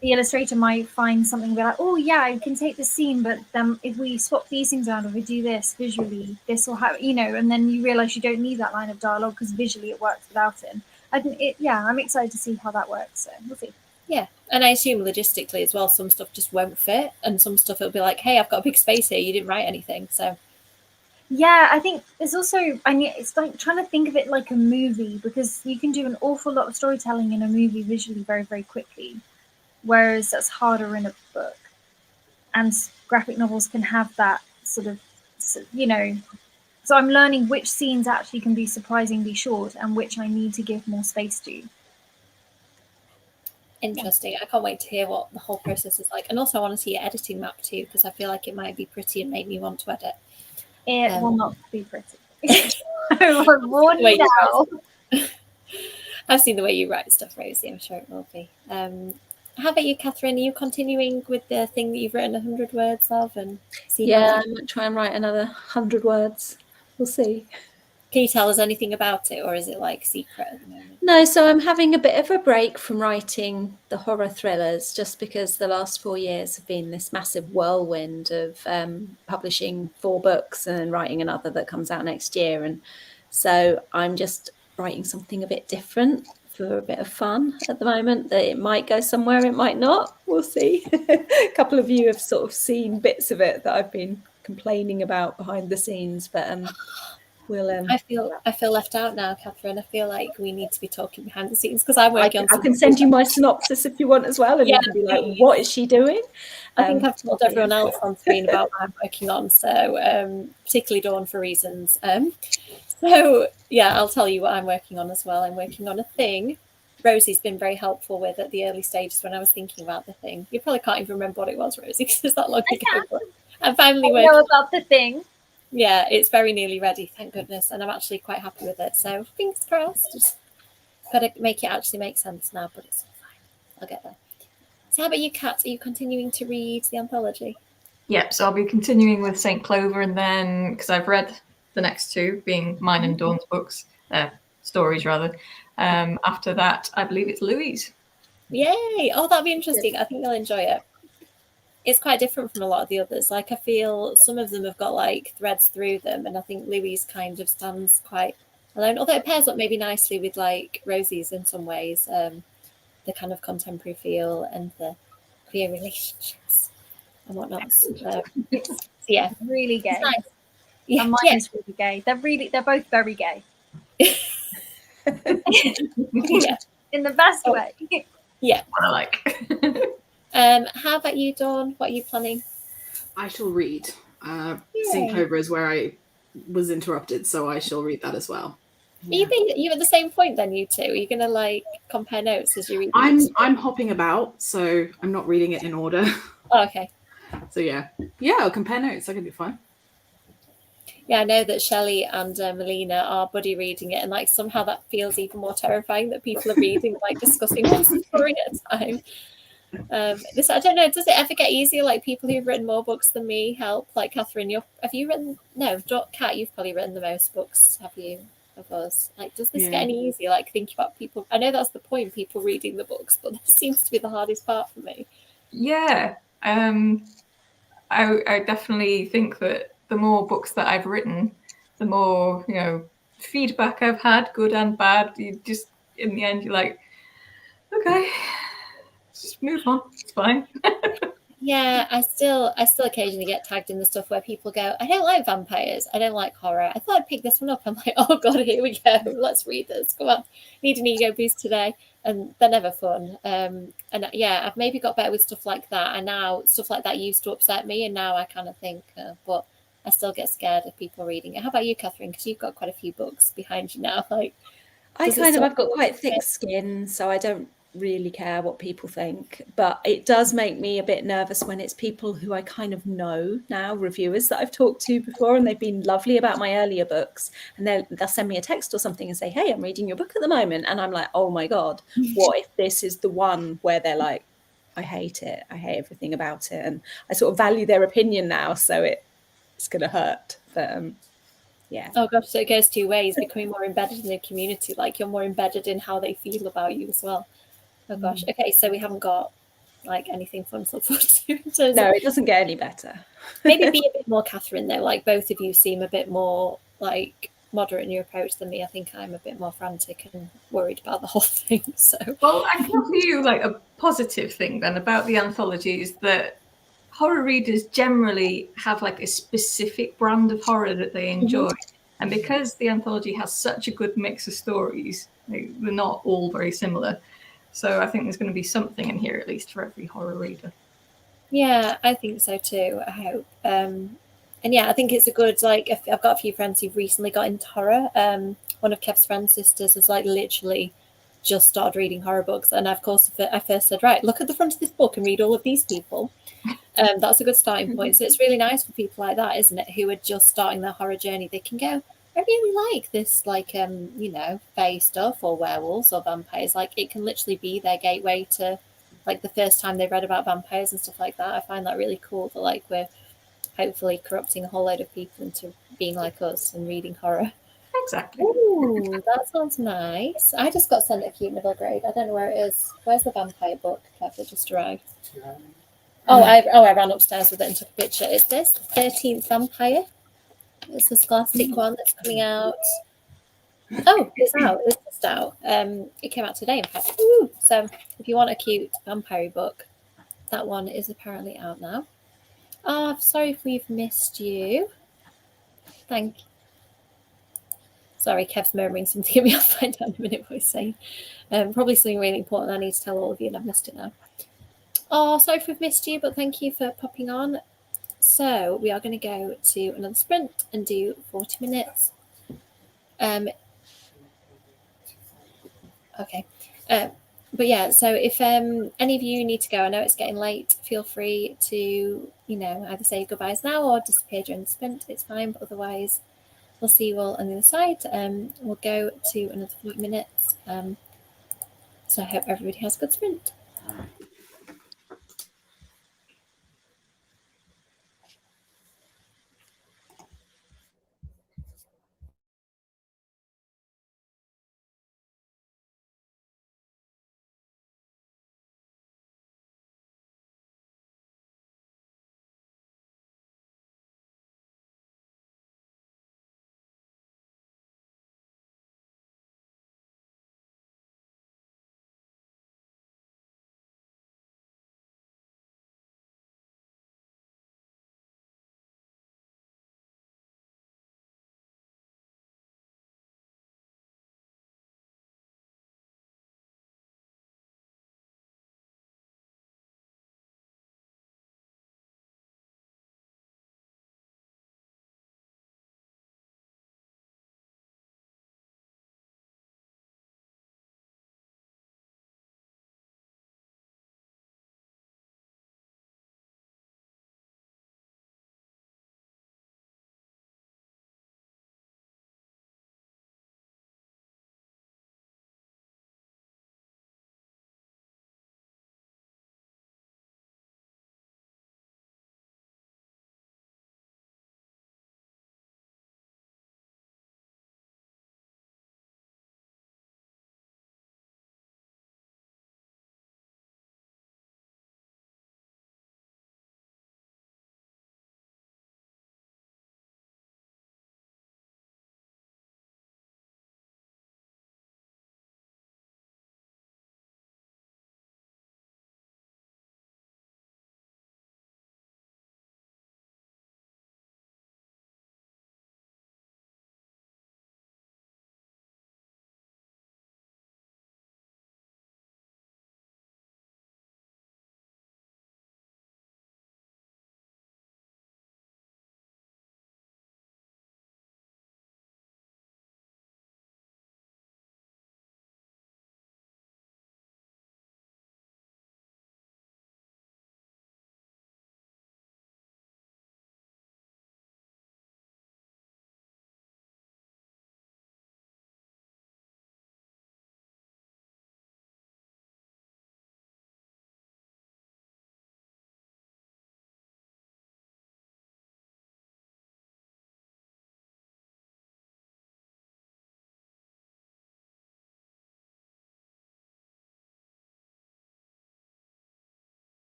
the illustrator might find something and be like, oh yeah, I can take this scene, but then if we swap these things around, if we do this visually, this will have, and then you realize you don't need that line of dialogue because visually it works without it. I think I'm excited to see how that works, so we'll see. Yeah, and I assume logistically as well, some stuff just won't fit, and some stuff it'll be like, hey, I've got a big space here, you didn't write anything. So yeah, I think there's also, it's like trying to think of it like a movie, because you can do an awful lot of storytelling in a movie visually very, very quickly, whereas that's harder in a book. And graphic novels can have that sort of, so I'm learning which scenes actually can be surprisingly short and which I need to give more space to. Interesting. Yeah. I can't wait to hear what the whole process is like. And also I want to see your editing map too, because I feel like it might be pretty and make me want to edit. It will not be pretty. I'm warned now. I've seen the way you write stuff, Rosie. I'm sure it will be. How about you, Catherine? Are you continuing with the thing that you've written 100 words of? And I'm going to try and write another 100 words. We'll see. Can you tell us anything about it, or is it like secret at the moment? No, so I'm having a bit of a break from writing the horror thrillers, just because the last 4 years have been this massive whirlwind of publishing 4 books and then writing another that comes out next year. And so I'm just writing something a bit different for a bit of fun at the moment. That it might go somewhere, it might not. We'll see. A couple of you have sort of seen bits of it that I've been complaining about behind the scenes, but I feel left out now, Catherine. I feel like we need to be talking behind the scenes, because I'm working on. I can send you my synopsis if you want as well, and you can be like, "What is she doing?" I think I've told everyone else on screen about what I'm working on, so particularly Dawn for reasons. So yeah, I'll tell you what I'm working on as well. I'm working on a thing Rosie's been very helpful with at the early stages when I was thinking about the thing. You probably can't even remember what it was, Rosie, because it's that long ago. I'm finally working. Know about the thing. Yeah, it's very nearly ready, thank goodness, and I'm actually quite happy with it. So fingers crossed. Just gotta make it actually make sense now, but it's fine. I'll get there. So how about you, Kat? Are you continuing to read the anthology? Yep, so I'll be continuing with St. Clover, and then, because I've read the next two, being mine and Dawn's books, stories rather. After that, I believe it's Louise. Yay! Oh, that'll be interesting. I think you'll enjoy it. It's quite different from a lot of the others. Like, I feel some of them have got like threads through them, and I think Louise kind of stands quite alone. Although it pairs up maybe nicely with like Rosie's in some ways, the kind of contemporary feel and the queer relationships and whatnot. So, yeah, Really gay. it's nice. Yeah, And mine yeah. is really gay. They're both very gay. Yeah. In the best way. Yeah. What I like. How about you, Dawn? What are you planning? I shall read. St. Clover is where I was interrupted, so I shall read that as well. Yeah. You at the same point then, you two? Are you gonna like compare notes as you read? I'm hopping about, so I'm not reading it in order. Oh, okay. So yeah, I'll compare notes. That could be fun. Yeah, I know that Shelley and Melina are buddy reading it, and like somehow that feels even more terrifying that people are reading, like discussing one story at a time. This, I don't know, does it ever get easier? Like people who've written more books than me help. Like Catherine, have you written? No, Kat, you've probably written the most books, have you? Of us. Like, does this get any easier? Like thinking about people. I know that's the point, people reading the books, but this seems to be the hardest part for me. Yeah, I definitely think that the more books that I've written, the more, feedback I've had, good and bad. You just, in the end, you're like, okay, just move on. It's fine. Yeah, I still occasionally get tagged in the stuff where people go, I don't like vampires, I don't like horror. I thought I'd pick this one up. I'm like, oh god, here we go. Let's read this. Come on, need an ego boost today. And they're never fun. And yeah, I've maybe got better with stuff like that. And now stuff like that used to upset me, and now I kind of think, but I still get scared of people reading it. How about you, Catherine? Because you've got quite a few books behind you now. Like, I've got quite thick skin, so I don't really care what people think, but it does make me a bit nervous when it's people who I kind of know now, reviewers that I've talked to before, and they've been lovely about my earlier books, and they'll send me a text or something and say, hey, I'm reading your book at the moment, and I'm like, oh my god, what if this is the one where they're like, I hate it, I hate everything about it, and I sort of value their opinion now, so it's gonna hurt. But yeah. Oh gosh, so it goes two ways, becoming more embedded in the community, like you're more embedded in how they feel about you as well. Oh gosh. Okay, so we haven't got like anything fun to look forward to. No, it doesn't get any better. Maybe be a bit more Catherine though. Like both of you seem a bit more like moderate in your approach than me. I think I'm a bit more frantic and worried about the whole thing. So well, I can tell you like a positive thing then about the anthology is that horror readers generally have like a specific brand of horror that they enjoy. And because the anthology has such a good mix of stories, they're not all very similar. So I think there's going to be something in here, at least for every horror reader. yeah, I think so too. I hope. And yeah, I think it's a good, like, I've got a few friends who've recently got into horror. One of Kev's friend's sisters has like literally just started reading horror books. And of course, I first said, right, look at the front of this book and read all of these people. That's a good starting point. So it's really nice for people like that, isn't it, who are just starting their horror journey. They can go, I really like this, like, fae stuff or werewolves or vampires. Like, it can literally be their gateway to, like, the first time they read about vampires and stuff like that. I find that really cool that, like, we're hopefully corrupting a whole load of people into being like us and reading horror. Exactly. Ooh, that sounds nice. I just got sent a cute middle grade. I don't know where it is. Where's the vampire book? Kev, it just arrived. I ran upstairs with it and took a picture. Is this the 13th Vampire? It's a Scholastic one that's coming out. Oh, it's out. It's just out. It came out today, in fact. Woo! So if you want a cute vampire book, that one is apparently out now. Oh, I'm sorry if we've missed you. Thank you. Sorry, Kev's murmuring something at me. I'll find out in a minute what he's saying. Probably something really important I need to tell all of you, and I've missed it now. Oh, sorry if we've missed you, but thank you for popping on. So we are going to go to another sprint and do 40 minutes. Okay. but yeah, so if any of you need to go, I know it's getting late, feel free to, you know, either say goodbyes now or disappear during the sprint. It's fine, but otherwise we'll see you all on the other side. We'll go to another 40 minutes. So I hope everybody has a good sprint.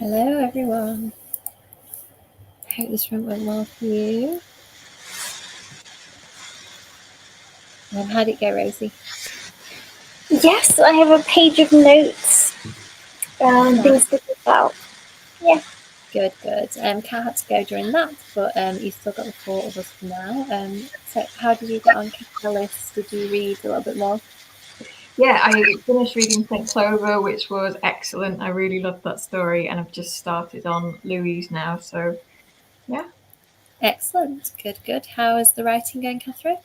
Hello, everyone. I hope this went well for you. How'd it go, Rosie? Yes, I have a page of notes. Things to think about. Yeah. Good. Kat had to go during that, but you've still got the 4 of us for now. So how did you get on Catalyst? Did you read a little bit more? Yeah, I finished reading St. Clover, which was excellent. I really loved that story, and I've just started on Louise now, so yeah. Excellent. Good. How is the writing going, Catherine?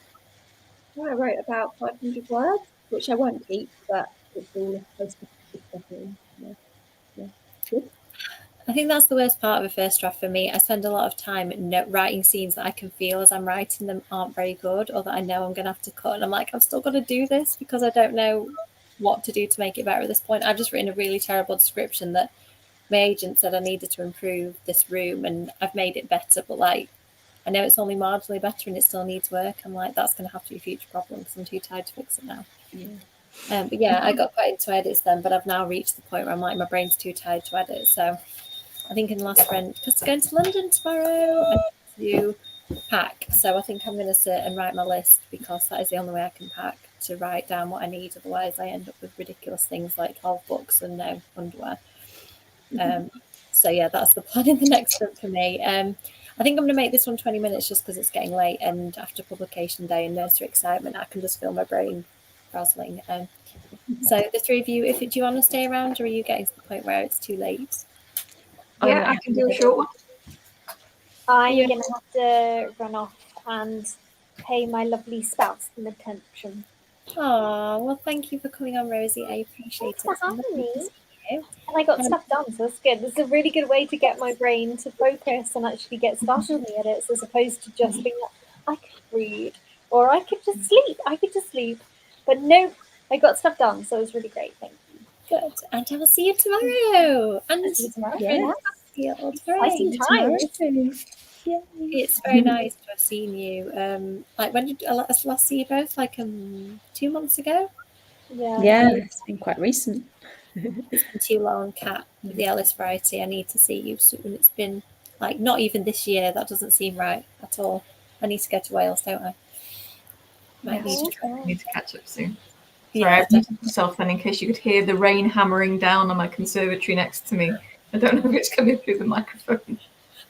Well, I wrote about 500 words, which I won't keep, but it's all supposed to be stuff in. Yeah. Good. I think that's the worst part of a first draft for me. I spend a lot of time writing scenes that I can feel as I'm writing them aren't very good, or that I know I'm going to have to cut. And I'm like, I've still got to do this because I don't know what to do to make it better at this point. I've just written a really terrible description that my agent said I needed to improve this room, and I've made it better. But like, I know it's only marginally better and it still needs work. I'm like, that's going to have to be a future problem because I'm too tired to fix it now. Yeah. But yeah, I got quite into edits then, but I've now reached the point where I'm like, my brain's too tired to edit. So I think in the last sprint, because I'm going to London tomorrow, I need to pack. So I think I'm going to sit and write my list because that is the only way I can pack, to write down what I need. Otherwise, I end up with ridiculous things like 12 books and no underwear. So yeah, that's the plan in the next sprint for me. I think I'm going to make this one 20 minutes just because it's getting late, and after publication day and nursery excitement, I can just feel my brain frazzling. So the 3 of you, do you want to stay around, or are you getting to the point where it's too late? Yeah, I can do a short one. I'm going to have to run off and pay my lovely spouse some attention. Oh, well, thank you for coming on, Rosie. I appreciate it. Thanks for having me. You. And I got stuff done, so that's good. It's a really good way to get my brain to focus and actually get started on the edits, as opposed to just being like, I could read, or I could just sleep. But no, I got stuff done, so it was really great. Thank you. Good. And I will see you tomorrow. And see you tomorrow. Exciting time. It's very nice to have seen you. Like, when did I last see you both? Like 2 months ago? Yeah, it's been quite recent. It's been too long, Kat, with the Alice variety. I need to see you soon. It's been like not even this year. That doesn't seem right at all. I need to go to Wales, don't I? I need to catch up soon. Sorry, Yeah, I've muted myself then in case you could hear the rain hammering down on my conservatory next to me. I don't know if it's coming through the microphone.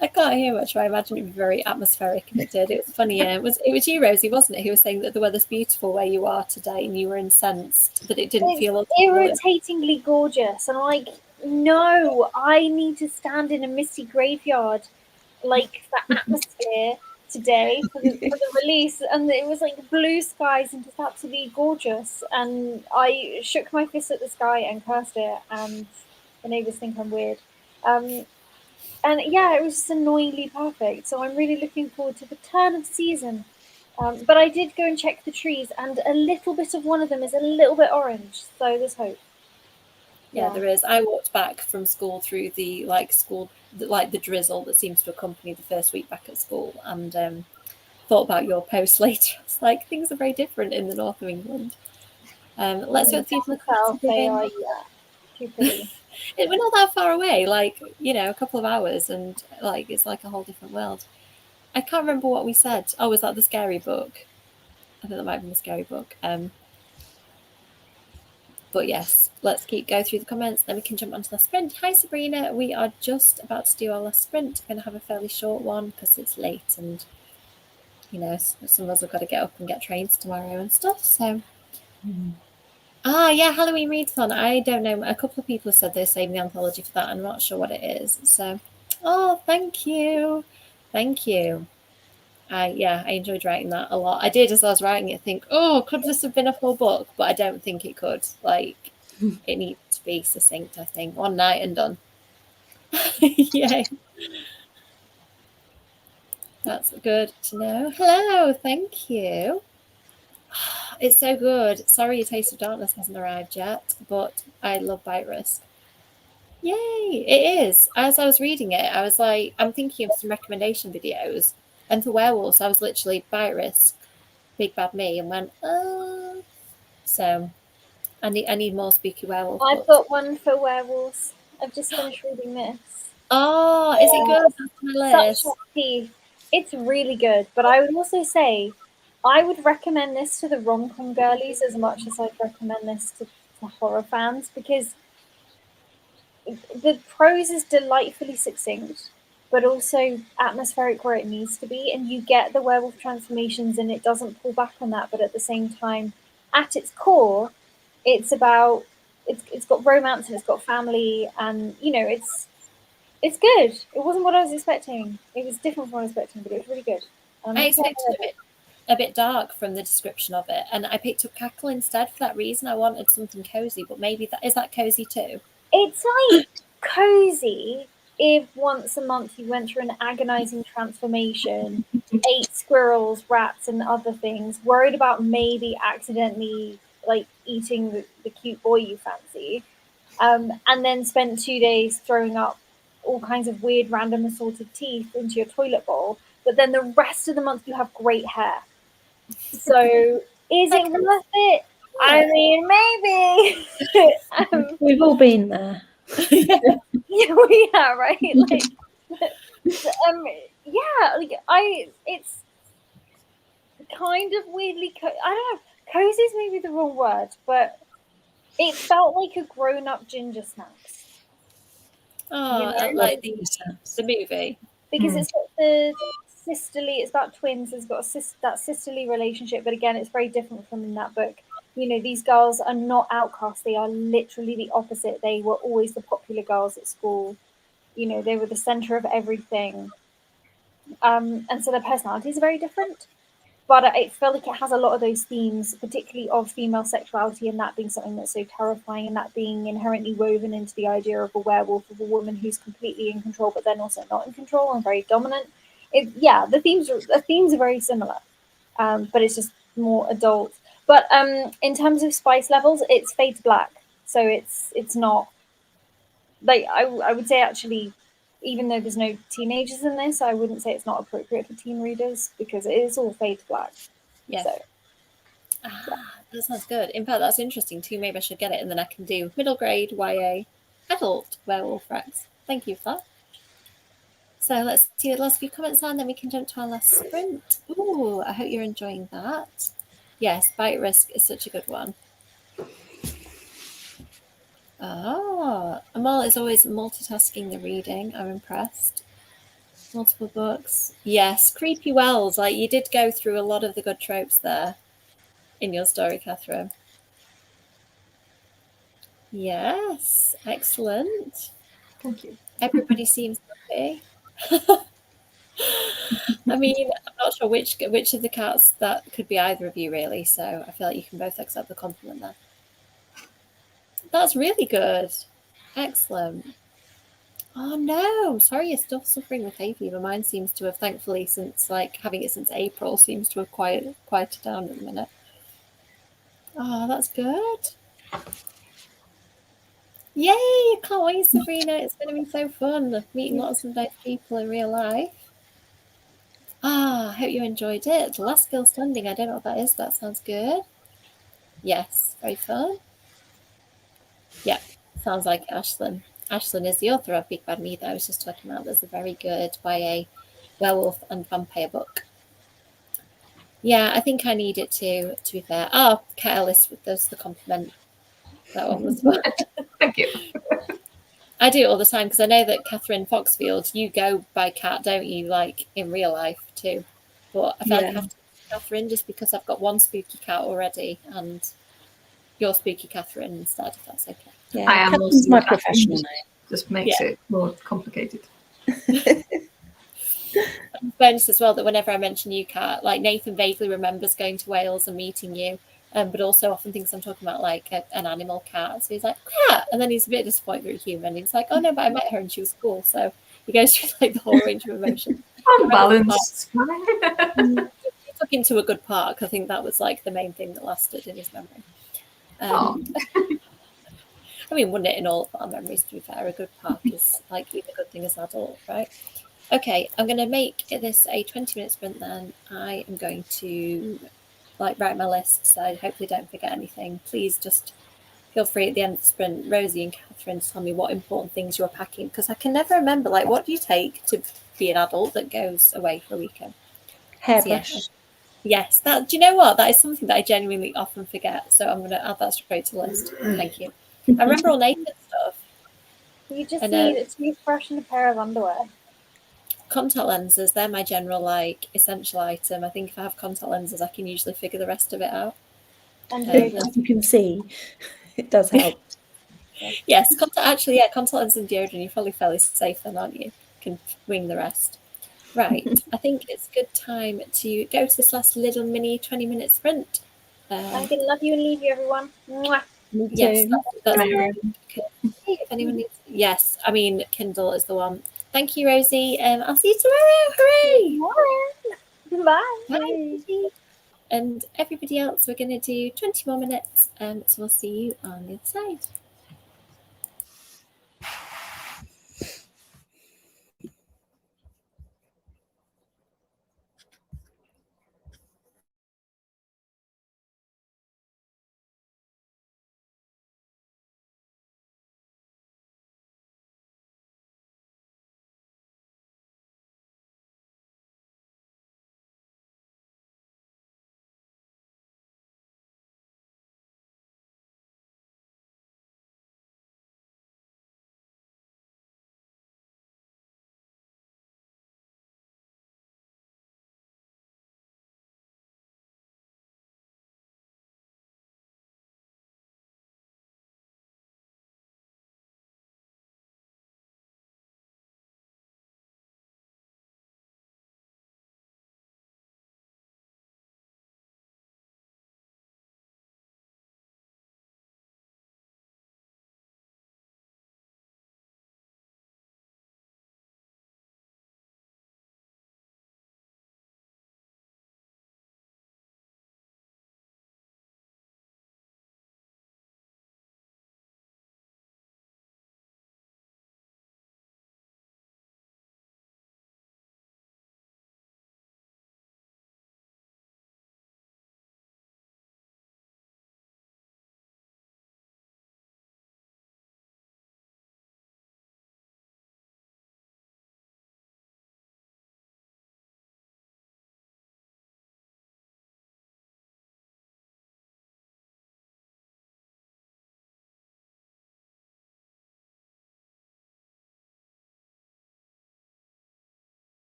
I can't hear much, but I imagine it'd be very atmospheric if it did. It was funny. It was you, Rosie, wasn't it, who was saying that the weather's beautiful where you are today, and you were incensed that it didn't feel irritatingly gorgeous. And I'm like, no, I need to stand in a misty graveyard, like the atmosphere today for the release. And it was like blue skies and just absolutely gorgeous. And I shook my fist at the sky and cursed it, and the neighbors think I'm weird. And yeah, it was just annoyingly perfect. So I'm really looking forward to the turn of season. But I did go and check the trees, and a little bit of one of them is a little bit orange. So there's hope. Yeah, there is. I walked back from school through the the drizzle that seems to accompany the first week back at school, and thought about your post later. It's like things are very different in the north of England. Let's see what people are saying. Too pretty. We're not that far away, like, a couple of hours, and like it's like a whole different world. I can't remember what we said. Oh, was that the scary book? I think that might have been the scary book. But yes, let's go through the comments, then we can jump onto the sprint. Hi Sabrina, we are just about to do our last sprint. We're going to have a fairly short one because it's late, and some of us have got to get up and get trains tomorrow and stuff. So yeah, Halloween readathon. I don't know. A couple of people have said they're saving the anthology for that. I'm not sure what it is. So, thank you. I enjoyed writing that a lot. I did, as I was writing it, think, could this have been a full book? But I don't think it could. Like, it needs to be succinct, I think. One night and done. Yay. That's good to know. Hello, thank you. It's so good. Sorry, A Taste of Darkness hasn't arrived yet, but I love Bite Risk. Yay, it is. As I was reading it, I was like, I'm thinking of some recommendation videos. And for werewolves, I was literally Bite Risk, Big Bad Me, and went, So I need more spooky werewolf I've books. got one for werewolves I've just finished reading this. Oh, is it good? That's on my list. Such teeth. It's really good, but I would also say I would recommend this to the rom-com girlies as much as I'd recommend this to horror fans, because the prose is delightfully succinct, but also atmospheric where it needs to be, and you get the werewolf transformations, and it doesn't pull back on that. But at the same time, at its core, it's about it's got romance and it's got family, and it's good. It wasn't what I was expecting. It was different from what I was expecting, but it was really good. I expected a bit dark from the description of it, and I picked up Cackle instead for that reason. I wanted something cozy, but maybe that is that cozy too. It's like cozy if once a month you went through an agonizing transformation, ate squirrels, rats, and other things, worried about maybe accidentally like eating the cute boy you fancy, and then spent 2 days throwing up all kinds of weird random assorted teeth into your toilet bowl, but then the rest of the month you have great hair. So is it worth it? I mean, maybe. We've all been there. Yeah, right. Like, it's kind of weirdly. I don't know. Cozy is maybe the wrong word, but it felt like a grown-up Ginger Snaps. Oh, like the movie, because it's got the sisterly. It's about twins. It's got that sisterly relationship, but again, it's very different from in that book. These girls are not outcasts. They are literally the opposite. They were always the popular girls at school. They were the center of everything. And so their personalities are very different. But I feel like it has a lot of those themes, particularly of female sexuality, and that being something that's so terrifying, and that being inherently woven into the idea of a werewolf, of a woman who's completely in control, but then also not in control and very dominant. The themes are very similar, but it's just more adult. But in terms of spice levels, it's fade to black, so it's not like I would say actually, even though there's no teenagers in this, I wouldn't say it's not appropriate for teen readers because it is all fade to black. Yeah. So, that sounds good. In fact, that's interesting too. Maybe I should get it, and then I can do middle grade YA adult werewolf recs. Thank you for that. So let's see the last few comments on, then we can jump to our last sprint. Ooh, I hope you're enjoying that. Yes, Bite Risk is such a good one. Amal is always multitasking the reading. I'm impressed. Multiple books. Yes, Creepy Wells. Like, you did go through a lot of the good tropes there in your story, Catherine. Yes, excellent. Thank you. Everybody seems happy. I mean, I'm not sure which of the cats that could be either of you, really. So I feel like you can both accept the compliment there. That's really good. Excellent. Oh no, sorry you're still suffering with hay fever. Mine seems to have, thankfully, since having it since April, seems to have quieted down at the minute. Oh, that's good. Yay! I can't wait, Sabrina. It's going to be so fun meeting lots of nice people in real life. I hope you enjoyed it. The Last Girl Standing. I don't know what that is. That sounds good. Yes, very fun. Yeah, sounds like Ashlyn. Ashlyn is the author of Big Bad Me that I was just talking about. There's a very good YA werewolf and vampire book. Yeah, I think I need it too, to be fair. Oh, Cat Ellis, there's the compliment. That one was fun. Thank you. I do it all the time because I know that Catherine Foxfield, you go by Cat, don't you, like in real life too? But I feel like I have to Catherine just because I've got one spooky cat already and you're spooky Catherine instead, if that's okay. Yeah, I am Catherine's my professional name. Just makes it more complicated. Bonus as well that whenever I mention you, Cat, like Nathan vaguely remembers going to Wales and meeting you, but also often thinks I'm talking about like an animal cat. So he's like, cat, and then he's a bit disappointed you're human. He's like, oh no, but I met her and she was cool. So he goes through like the whole range of emotions. Unbalanced. He took him to a good park. I think that was like the main thing that lasted in his memory. I mean, wouldn't it in all of our memories, to be fair? A good park is like a good thing as an adult, right? Okay, I'm going to make this a 20-minute sprint then. I am going to write my list, so hopefully don't forget anything. Please just feel free at the end of the sprint, Rosie and Catherine, to tell me what important things you're packing, because I can never remember, like, what do you take to be an adult that goes away for a weekend? Hairbrush. Yes, that. Do you know what? That is something that I genuinely often forget. So I'm going to add that straight to the list. Thank you. I remember all naked stuff. You just And, need a toothbrush and a pair of underwear. Contact lenses, they're my general like essential item. I think if I have contact lenses, I can usually figure the rest of it out. And As you can see, it does help. Yes, contact lenses and deodorant, you're probably fairly safe then, aren't you? Can wing the rest. Right. I think it's a good time to go to this last little mini 20-minute sprint. I'm gonna love you and leave you, everyone. Mwah. Me too. Yes, that's if anyone needs. Yes, I mean Kindle is the one. Thank you, Rosie. I'll see you tomorrow. Hooray! Bye. Bye. And everybody else, we're going to do 20 more minutes. So we'll see you on the other side.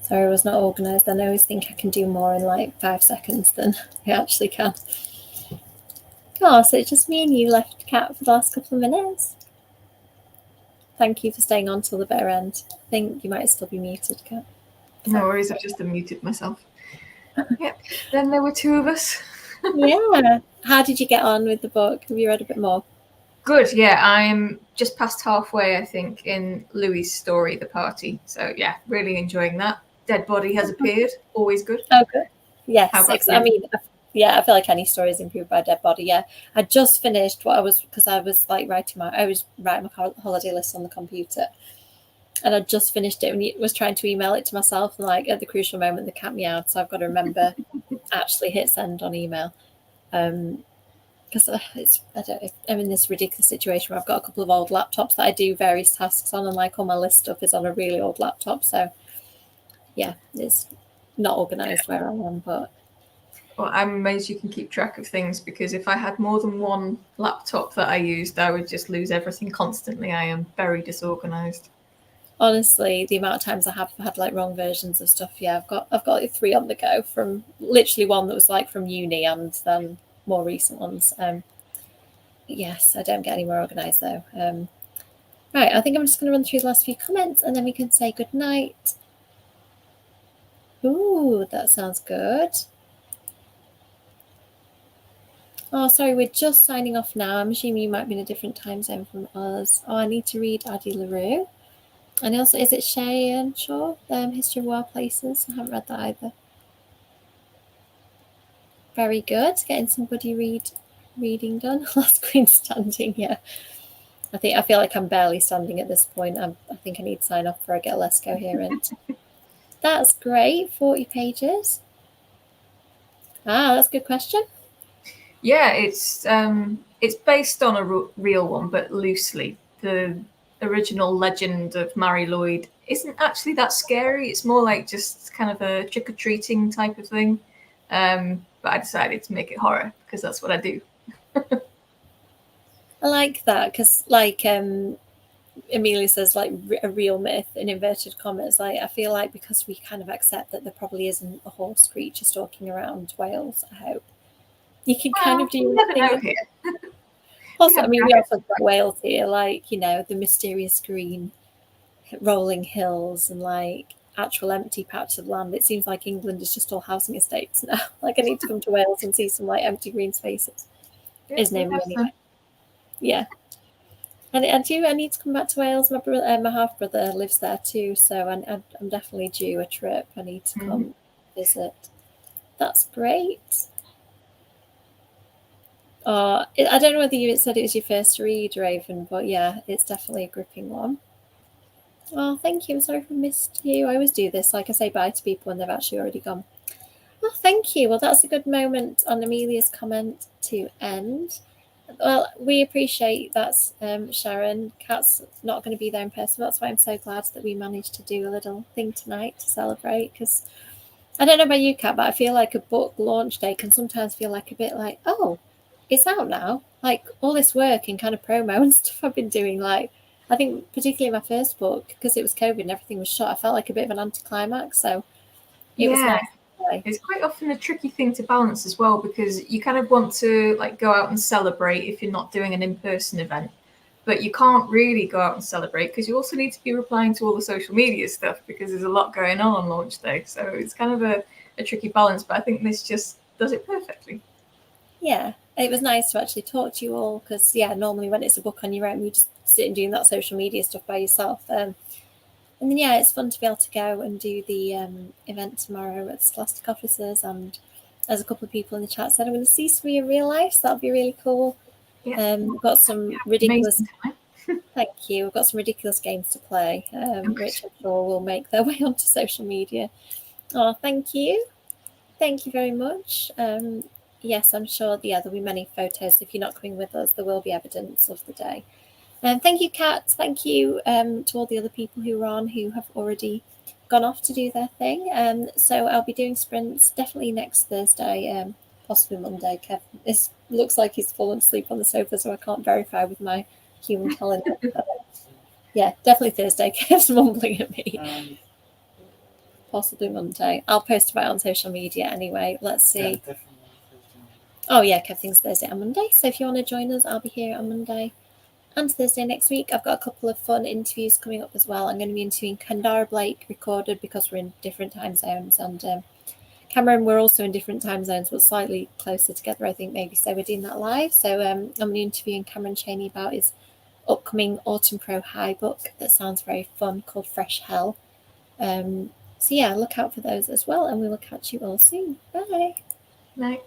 Sorry, I was not organised. I always think I can do more in like 5 seconds than I actually can. Oh, so it's just me and you left, Kat, for the last couple of minutes. Thank you for staying on till the bitter end. I think you might still be muted, Kat. No worries, I've just unmuted myself. Yep, then there were 2 of us. Yeah. How did you get on with the book? Have you read a bit more? Good, yeah, I'm just past halfway, I think, in Louis' story, The Party. So yeah, really enjoying that. Dead body has appeared, always good. Oh, good. Yes, How about I you? mean, yeah, I feel like any story is improved by a dead body. Yeah, I just finished I was like writing my holiday list on the computer, and I just finished it and was trying to email it to myself, and like at the crucial moment, the cat meowed, so I've got to remember actually hit send on email. Because I'm in this ridiculous situation where I've got a couple of old laptops that I do various tasks on, and like all my list stuff is on a really old laptop. So yeah, it's not organised where I am, but Well, I'm amazed you can keep track of things, because if I had more than one laptop that I used, I would just lose everything constantly. I am very disorganized. honestly, the amount of times I have had like wrong versions of stuff, yeah, I've got like 3 on the go, from literally one that was like from uni and then more recent ones. Yes, I don't get any more organised though. Right, I think I'm just going to run through the last few comments and then we can say good night. Ooh, that sounds good. Oh, sorry, we're just signing off now. I'm assuming you might be in a different time zone from us. Oh, I need to read Addie LaRue. And also, is it Shay and Shaw? History of Wild Places. I haven't read that either. Very good. Getting some buddy reading done. Last Queen standing, yeah. I feel like I'm barely standing at this point. I think I need to sign off before I get less coherent. That's great. 40 pages. Ah, that's a good question. Yeah, it's based on a real one, but loosely. The original legend of Mary Lloyd isn't actually that scary. It's more like just kind of a trick-or-treating type of thing. But I decided to make it horror because that's what I do. I like that because, like, Amelia says, like a real myth in inverted commas. Like, I feel like because we kind of accept that there probably isn't a horse creature stalking around Wales. I hope you can kind of do. You never know here. Also, I mean, we also got Wales here, like, you know, the mysterious green rolling hills and like actual empty patch of land. It seems like England is just all housing estates now. Like, I need to come to Wales and see some like empty green spaces. Isn't it anyway? Yeah. And I need to come back to Wales. My half brother lives there too, so I'm definitely due a trip. I need to come visit. That's great. I don't know whether you said it was your first read, Raven, but yeah, it's definitely a gripping one. Oh, thank you. I'm sorry if I missed you. I always do this, like I say bye to people when they've actually already gone. Oh, thank you. Well, that's a good moment on Amelia's comment to end. Well, we appreciate that, Sharon. Kat's not going to be there in person. That's why I'm so glad that we managed to do a little thing tonight to celebrate, because I don't know about you, Kat, but I feel like a book launch day can sometimes feel like a bit like, oh, it's out now. Like all this work and kind of promo and stuff I've been doing. Like, I think particularly my first book, because it was COVID and everything was shut, I felt like a bit of an anticlimax. So it was nice. It's quite often a tricky thing to balance as well, because you kind of want to like go out and celebrate if you're not doing an in-person event, but you can't really go out and celebrate because you also need to be replying to all the social media stuff because there's a lot going on launch day. So it's kind of a tricky balance, but I think this just does it perfectly. Yeah, it was nice to actually talk to you all because, yeah, normally when it's a book on your own, you just sit and doing that social media stuff by yourself. And then, yeah, it's fun to be able to go and do the event tomorrow at the Scholastic offices. And there's a couple of people in the chat said, I'm going to see some of you in real life. So that'll be really cool. Yeah. We've got some ridiculous... Thank you. We've got some ridiculous games to play, which I'm sure will make their way onto social media. Oh, thank you. Thank you very much. Yes, I'm sure, there'll be many photos. If you're not coming with us, there will be evidence of the day. Thank you, Kat. Thank you to all the other people who are on who have already gone off to do their thing. So I'll be doing sprints definitely next Thursday, possibly Monday. Kev, this looks like he's fallen asleep on the sofa, so I can't verify with my human calendar. Yeah, definitely Thursday. Kev's mumbling at me. possibly Monday. I'll post about it on social media anyway. Let's see. Yeah, definitely. Oh yeah, Kev thinks Thursday and Monday. So if you want to join us, I'll be here on Monday and Thursday next week. I've got a couple of fun interviews coming up as well. I'm going to be interviewing Kandara Blake, recorded because we're in different time zones, and Cameron, we're also in different time zones, but slightly closer together, I think, maybe. So we're doing that live. So I'm going to be interviewing Cameron Chaney about his upcoming Autumn Crow High book that sounds very fun, called Fresh Hell. So yeah, look out for those as well, and we will catch you all soon. Bye. Like